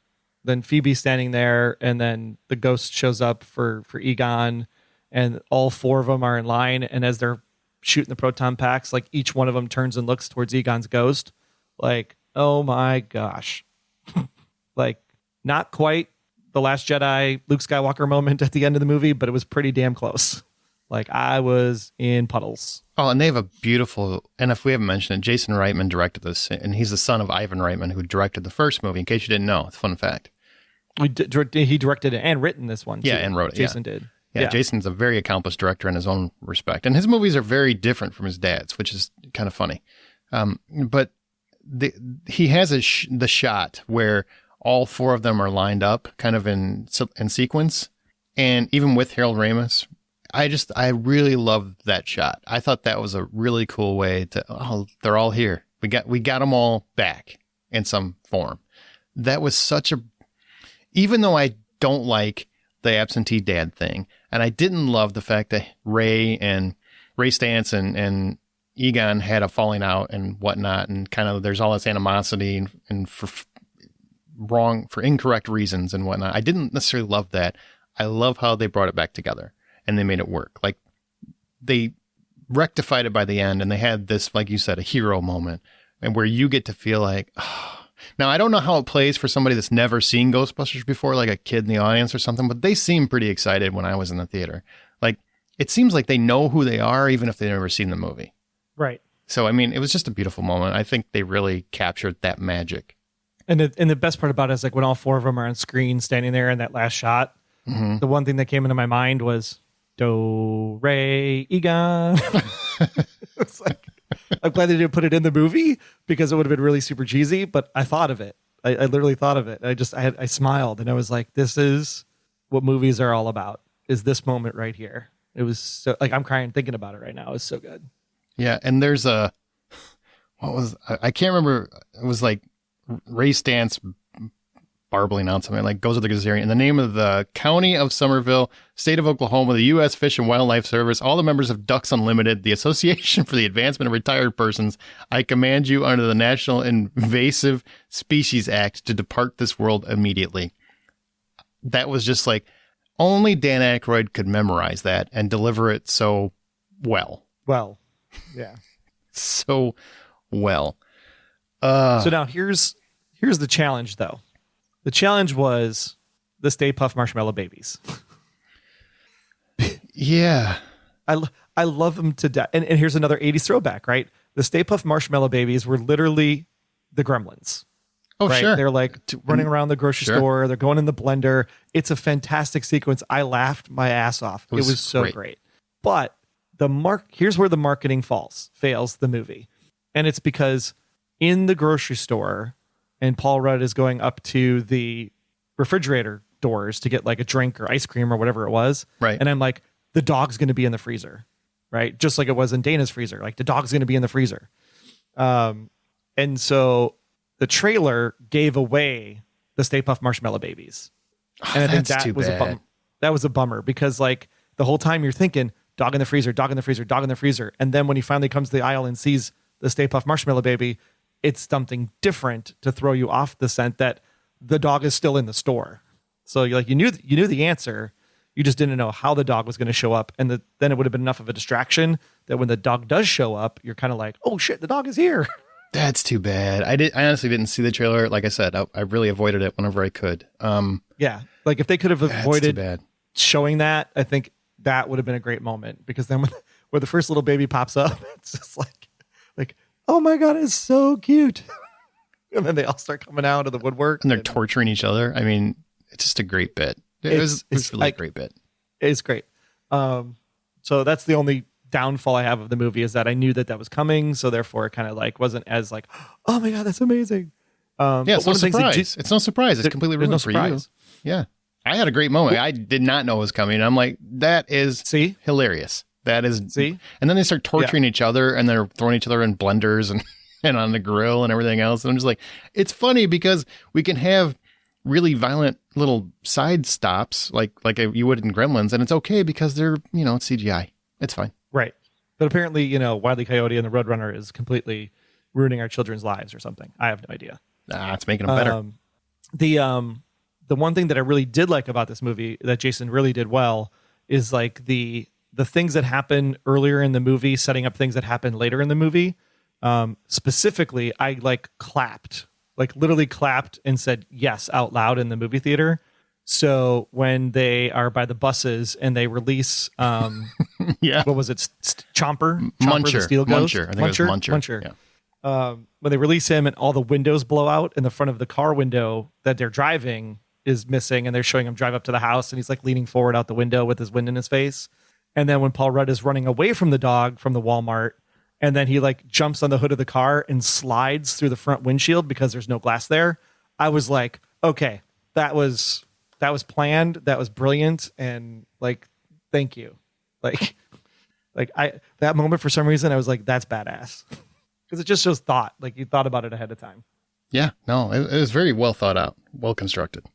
then Phoebe's standing there and then the ghost shows up for Egon and all four of them are in line. And as they're shooting the proton packs, like each one of them turns and looks towards Egon's ghost. Like, oh my gosh. Like not quite the Last Jedi Luke Skywalker moment at the end of the movie, but it was pretty damn close. Like I was in puddles. Oh, and they have a beautiful, and if we haven't mentioned it, Jason Reitman directed this, and he's the son of Ivan Reitman, who directed the first movie, in case you didn't know. It's a fun fact. He directed it and written this one, too. Yeah, and wrote it. Jason did. Yeah, Jason's a very accomplished director in his own respect. And his movies are very different from his dad's, which is kind of funny. But he has the shot where all four of them are lined up kind of in sequence. And even with Harold Ramis, I really loved that shot. I thought that was a really cool way to, they're all here. We got them all back in some form. That was even though I don't like the absentee dad thing, and I didn't love the fact that Ray Stantz and Egon had a falling out and whatnot, and kind of there's all this animosity and for incorrect reasons and whatnot. I didn't necessarily love that. I love how they brought it back together and they made it work. Like they rectified it by the end, and they had this, like you said, a hero moment, and where you get to feel like, oh. Now, I don't know how it plays for somebody that's never seen Ghostbusters before, like a kid in the audience or something, but they seemed pretty excited when I was in the theater. Like, it seems like they know who they are, even if they've never seen the movie. Right. So, I mean, it was just a beautiful moment. I think they really captured that magic. And the best part about it is, like, when all four of them are on screen standing there in that last shot, the one thing that came into my mind was, Do, Ray, Egon. It's like, I'm glad they didn't put it in the movie because it would have been really super cheesy, but I thought of it. I literally thought of it. I smiled and I was like, this is what movies are all about, is this moment right here. It was so, like, I'm crying thinking about it right now. It was so good. Yeah. And there's I can't remember. It was like Ray Stantz barbling out something like goes with the Gazarian. In the name of the County of Somerville, State of Oklahoma, the U.S. Fish and Wildlife Service, all the members of Ducks Unlimited, the Association for the Advancement of Retired Persons, I command you under the National Invasive Species Act to depart this world immediately. That was just like, only Dan Aykroyd could memorize that and deliver it so well. Well, yeah. So well. So now here's the challenge, though. The challenge was the Stay Puft Marshmallow Babies. Yeah. I love them to death. And here's another 80s throwback, right? The Stay Puft Marshmallow Babies were literally the Gremlins. Oh, right? Sure. They're like running around the grocery store. They're going in the blender. It's a fantastic sequence. I laughed my ass off. It was so great. But here's where the marketing fails the movie. And it's because in the grocery store, and Paul Rudd is going up to the refrigerator doors to get like a drink or ice cream or whatever it was. Right. And I'm like, the dog's going to be in the freezer, right? Just like it was in Dana's freezer. Like the dog's going to be in the freezer. And so the trailer gave away the Stay Puft Marshmallow Babies. And I think that was that was a bummer because like the whole time you're thinking dog in the freezer, dog in the freezer, dog in the freezer. And then when he finally comes to the aisle and sees the Stay Puft Marshmallow Baby, it's something different to throw you off the scent that the dog is still in the store. So you're like, you knew the answer. You just didn't know how the dog was going to show up. And then it would have been enough of a distraction that when the dog does show up, you're kind of like, oh shit, the dog is here. That's too bad. I honestly didn't see the trailer. Like I said, I really avoided it whenever I could. Yeah. Like if they could have avoided showing that, I think that would have been a great moment because then when the first little baby pops up, it's just like, oh my God, it's so cute. And then they all start coming out of the woodwork. And they're torturing each other. I mean, it's just a great bit. It's really a great bit. It's great. So that's the only downfall I have of the movie is that I knew that was coming. So therefore it kind of like wasn't as like, oh my God, that's amazing. It's no surprise. It's no surprise. It's completely ruined for you. Yeah. I had a great moment. I did not know it was coming. I'm like, that is hilarious. That is. See? And then they start torturing each other and they're throwing each other in blenders and on the grill and everything else. And I'm just like, it's funny because we can have really violent little side stops like you would in Gremlins. And it's okay because they're, it's CGI. It's fine. Right. But apparently, Wile E. Coyote and the Roadrunner is completely ruining our children's lives or something. I have no idea. It's making them better. The one thing that I really did like about this movie that Jason really did well is like the things that happen earlier in the movie, setting up things that happen later in the movie. Specifically, I literally clapped and said yes out loud in the movie theater. So when they are by the buses and they release, what was it? Chomper, Muncher, the steel ghost, Muncher. I think it was Muncher. Yeah. When they release him and all the windows blow out and the front of the car window that they're driving is missing and they're showing him drive up to the house and he's like leaning forward out the window with his wind in his face. And then when Paul Rudd is running away from the dog from the Walmart and then he like jumps on the hood of the car and slides through the front windshield because there's no glass there. I was like, okay, that was planned. That was brilliant. And like, thank you. That moment for some reason, I was like, that's badass. Because it just shows thought. Like you thought about it ahead of time. Yeah, no, it was very well thought out, well constructed.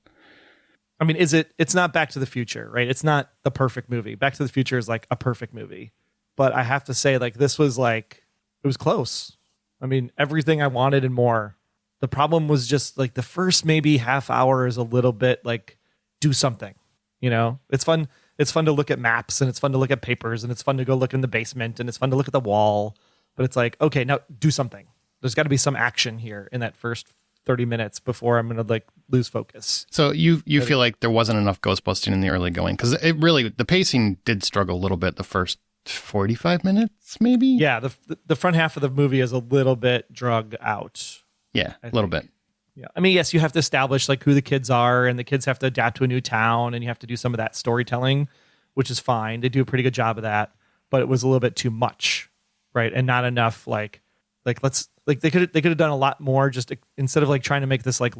I mean, it's not Back to the Future, right? It's not the perfect movie. Back to the Future is like a perfect movie. But I have to say, like, this was like, it was close. I mean, everything I wanted and more. The problem was just like the first maybe half hour is a little bit like, do something, It's fun. It's fun to look at maps and it's fun to look at papers and it's fun to go look in the basement and it's fun to look at the wall. But it's like, okay, now do something. There's got to be some action here in that first 30 minutes before I'm going to like lose focus. So you feel like there wasn't enough Ghostbusting in the early going because the pacing did struggle a little bit the first 45 minutes, maybe? Yeah, the front half of the movie is a little bit drug out. Yeah, a little bit. Yeah, I mean, yes, you have to establish like who the kids are, and the kids have to adapt to a new town, and you have to do some of that storytelling, which is fine. They do a pretty good job of that, but it was a little bit too much, right? And not enough. Like they could have done a lot more. Just instead of like trying to make this like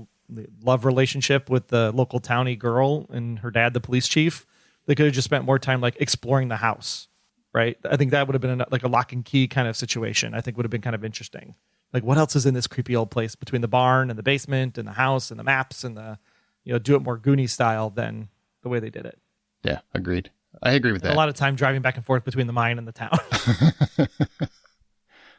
love relationship with the local townie girl and her dad, the police chief, they could have just spent more time like exploring the house, right? I think that would have been like a lock and key kind of situation. I think would have been kind of interesting. Like what else is in this creepy old place between the barn and the basement and the house and the maps and the, do it more Goonie style than the way they did it. Yeah, agreed. I agree with that. A lot of time driving back and forth between the mine and the town.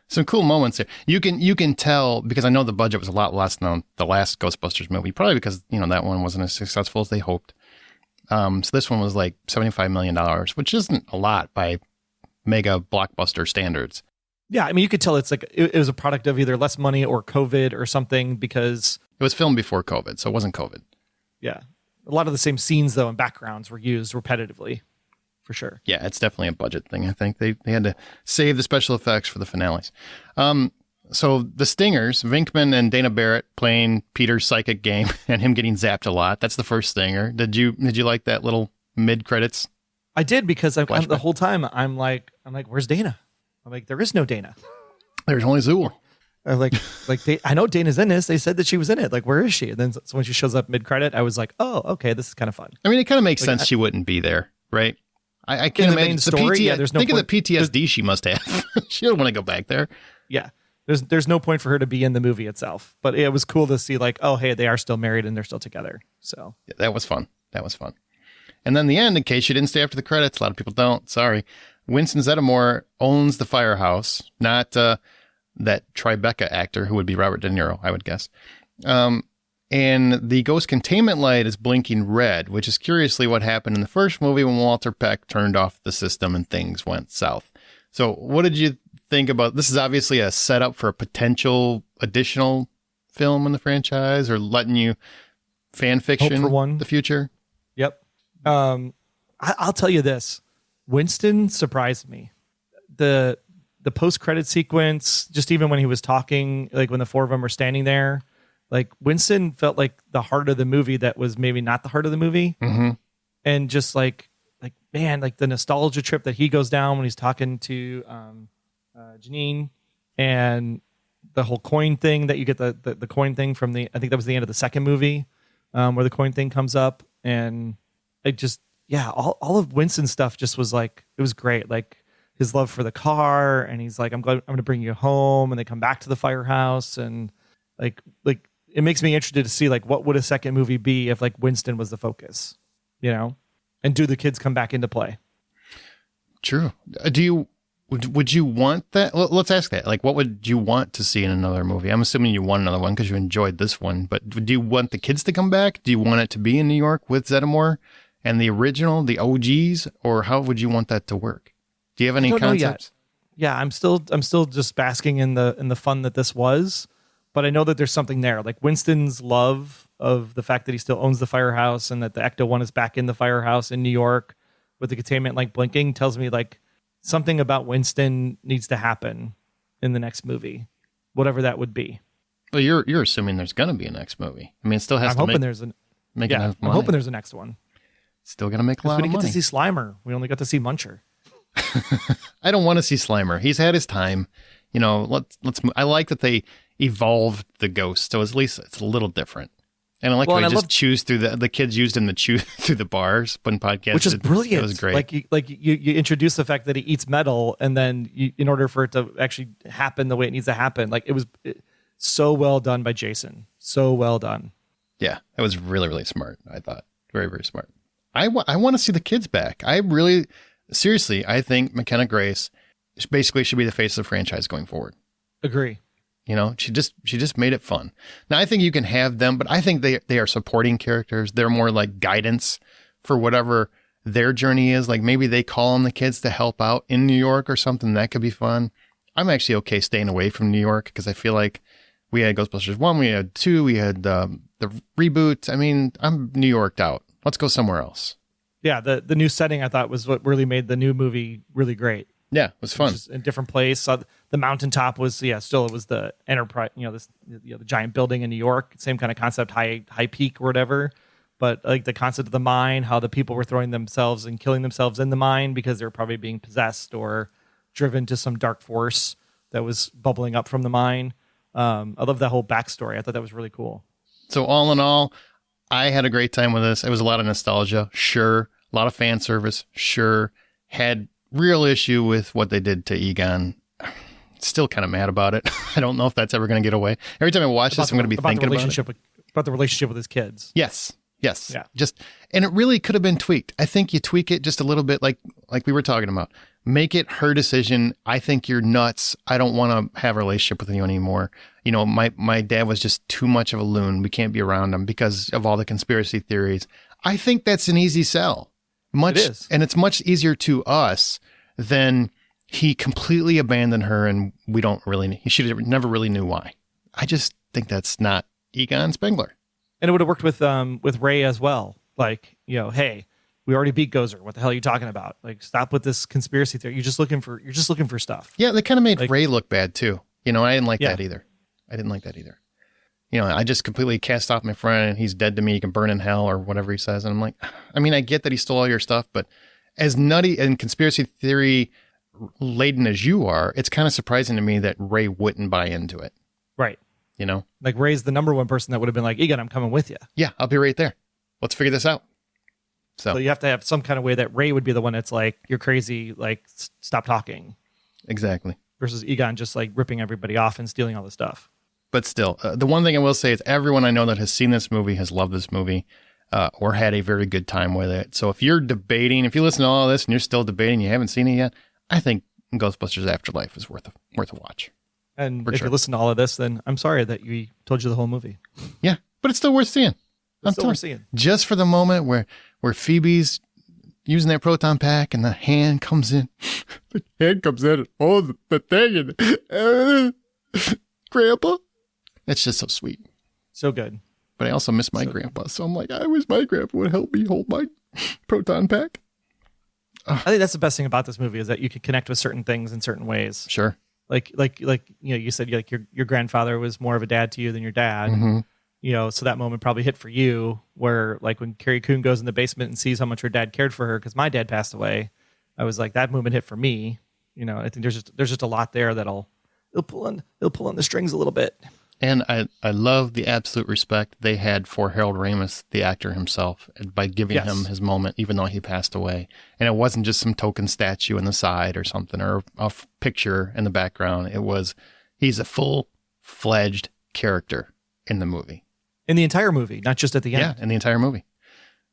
Some cool moments there. You can tell because I know the budget was a lot less than the last Ghostbusters movie, probably because, that one wasn't as successful as they hoped. So this one was like $75 million, which isn't a lot by mega blockbuster standards. Yeah, I mean, you could tell it's like it was a product of either less money or COVID or something because... It was filmed before COVID, so it wasn't COVID. Yeah. A lot of the same scenes, though, and backgrounds were used repetitively, for sure. Yeah, it's definitely a budget thing, I think. They had to save the special effects for the finales. So the Stingers, Vinkman and Dana Barrett playing Peter's psychic game and him getting zapped a lot. That's the first Stinger. Did you like that little mid-credits? I did because the whole time I'm like, where's Dana? I'm like, there is no Dana. There's only Zool. I'm like I know Dana's in this. They said that she was in it. Like, where is she? And then so when she shows up mid-credit, I was like, oh, okay, this is kind of fun. I mean, it kind of makes sense she wouldn't be there, right? I can't the main imagine story. Yeah, there's no think of the point- PTSD she must have. She don't want to go back there. Yeah. There's no point for her to be in the movie itself. But it was cool to see like, oh, hey, they are still married and they're still together. So Yeah, that was fun. And then the end, in case you didn't stay after the credits, a lot of people don't. Sorry. Winston Zeddemore owns the firehouse, not that Tribeca actor who would be Robert De Niro, I would guess. And the ghost containment light is blinking red, which is curiously what happened in the first movie when Walter Peck turned off the system and things went south. So what did you think about this? Is obviously a setup for a potential additional film in the franchise, or letting you fan fiction Hope for one. The future. Yep. I'll tell you this. Winston surprised me. The post-credit sequence, just even when he was talking, like when the four of them were standing there, like Winston felt like the heart of the movie that was maybe not the heart of the movie. Mm-hmm. And just like, man, like the nostalgia trip that he goes down when he's talking to Janine, and the whole coin thing that you get the coin thing from I think that was the end of the second movie, where the coin thing comes up, and it just, yeah, all of Winston's stuff just was like, it was great. Like his love for the car, and he's like, I'm going to bring you home, and they come back to the firehouse, and like it makes me interested to see like what would a second movie be if like Winston was the focus, you know, and do the kids come back into play? True. Would you want that? Let's ask that. Like, what would you want to see in another movie? I'm assuming you want another one because you enjoyed this one, but do you want the kids to come back? Do you want it to be in New York with Zeddemore and the original, the OGs, or how would you want that to work? Do you have any concepts? Yeah, I'm still just basking in the fun that this was, but I know that there's something there. Like Winston's love of the fact that he still owns the firehouse and that the Ecto-1 is back in the firehouse in New York with the containment like blinking tells me like something about Winston needs to happen in the next movie, whatever that would be. Well, you're assuming there's going to be a next movie. I mean, it still has I'm to hoping make enough I'm money. hoping there's a next one. Still going to make a lot We of didn't money. get to see Slimer. We only got to see Muncher. I don't want to see Slimer. He's had his time. You know, let's. I like that they evolved the ghost, so at least it's a little different. And I like how he chews through the kids used him to chew through the bars when podcasts, which is brilliant. It was great. You introduce the fact that he eats metal, and then in order for it to actually happen the way it needs to happen, like it was so well done by Jason. So well done. Yeah, that was really, really smart. I thought very, very smart. I want to see the kids back. I really. Seriously, I think McKenna Grace basically should be the face of the franchise going forward. Agree. You know, she just made it fun. Now, I think you can have them, but I think they are supporting characters. They're more like guidance for whatever their journey is. Like maybe they call on the kids to help out in New York or something. That could be fun. I'm actually okay staying away from New York because I feel like we had Ghostbusters 1, we had 2, we had the reboot. I mean, I'm New Yorked out. Let's go somewhere else. Yeah, the new setting I thought was what really made the new movie really great. Yeah, it was fun. Just in a different place. The mountaintop was still it was the Enterprise, the giant building in New York, same kind of concept, high peak or whatever. But like the concept of the mine, how the people were throwing themselves and killing themselves in the mine because they were probably being possessed or driven to some dark force that was bubbling up from the mine. I love that whole backstory. I thought that was really cool. So all in all, I had a great time with this. It was a lot of nostalgia, sure. A lot of fan service, sure. Had real issue with what they did to Egon. Still kind of mad about it. I don't know if that's ever going to get away. Every time I watch this, I'm going to be thinking about the relationship with his kids. Yes. Yeah. And it really could have been tweaked. I think you tweak it just a little bit, like we were talking about. Make it her decision. I think you're nuts. I don't want to have a relationship with you anymore. You know, my dad was just too much of a loon. We can't be around him because of all the conspiracy theories. I think that's an easy sell. It is. And it's much easier to us than he completely abandoned her and he should have never really knew why. I just think that's not Egon Spengler. And it would have worked with Ray as well. Like, hey, we already beat Gozer. What the hell are you talking about? Like, stop with this conspiracy theory. You're just looking for stuff. Yeah, they kind of made Ray look bad too. I didn't like that either. I just completely cast off my friend and he's dead to me. He can burn in hell or whatever he says. And I'm like, I mean, I get that he stole all your stuff, but as nutty and conspiracy theory laden as you are, it's kind of surprising to me that Ray wouldn't buy into it. Right. Like Ray's the number one person that would have been like, Egon, I'm coming with you. Yeah, I'll be right there. Let's figure this out. So you have to have some kind of way that Ray would be the one that's like, you're crazy, like stop talking. Exactly. Versus Egon just like ripping everybody off and stealing all the stuff. But still, the one thing I will say is everyone I know that has seen this movie has loved this movie or had a very good time with it. So if you're debating, if you listen to all this and you're still debating, you haven't seen it yet, I think Ghostbusters Afterlife is worth a watch. And if you listen to all of this, then I'm sorry that we told you the whole movie. Yeah, but it's still worth seeing. Just for the moment where Phoebe's using that proton pack and the hand comes in. The hand comes in and holds the thing and Grandpa. It's just so sweet. So good. But I also miss my grandpa. So I'm like, I wish my grandpa would help me hold my proton pack. I think that's the best thing about this movie is that you can connect with certain things in certain ways. Sure. Like you said, like your grandfather was more of a dad to you than your dad. Mm-hmm. So that moment probably hit for you where like when Carrie Coon goes in the basement and sees how much her dad cared for her because my dad passed away, I was like, that moment hit for me. I think there's just a lot there it'll pull on the strings a little bit. And I love the absolute respect they had for Harold Ramis, the actor himself, by giving him his moment, even though he passed away. And it wasn't just some token statue in the side or something, or a picture in the background. He's a full-fledged character in the movie. In the entire movie, not just at the end. Yeah, in the entire movie.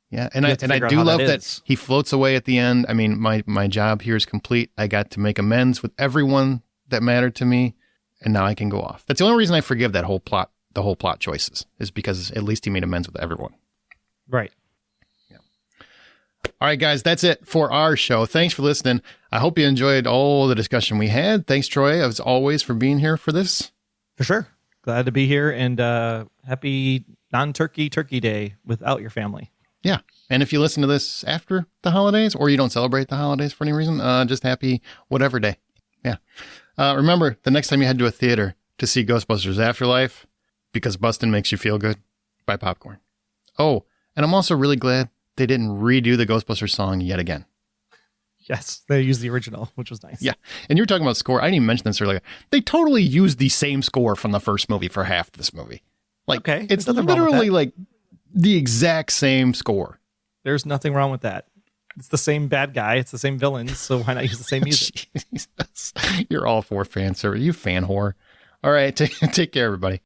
Yeah, and I do love that he floats away at the end. I mean, my job here is complete. I got to make amends with everyone that mattered to me, and now I can go off. That's the only reason I forgive the whole plot choices, is because at least he made amends with everyone. Right. Yeah. All right, guys, that's it for our show. Thanks for listening. I hope you enjoyed all the discussion we had. Thanks, Troy, as always, for being here for this. For sure. Glad to be here, and happy non-turkey day without your family. Yeah. And if you listen to this after the holidays or you don't celebrate the holidays for any reason, just happy whatever day. Yeah. Remember, the next time you head to a theater to see Ghostbusters Afterlife, because bustin' makes you feel good, buy popcorn. Oh, and I'm also really glad they didn't redo the Ghostbusters song yet again. Yes, they used the original, which was nice. Yeah. And you were talking about score. I didn't even mention this earlier. They totally used the same score from the first movie for half this movie. Like, okay, it's literally like the exact same score. There's nothing wrong with that. It's the same bad guy. It's the same villains. So why not use the same music? Jesus. You're all for fan service. You fan whore. All right. Take care, everybody.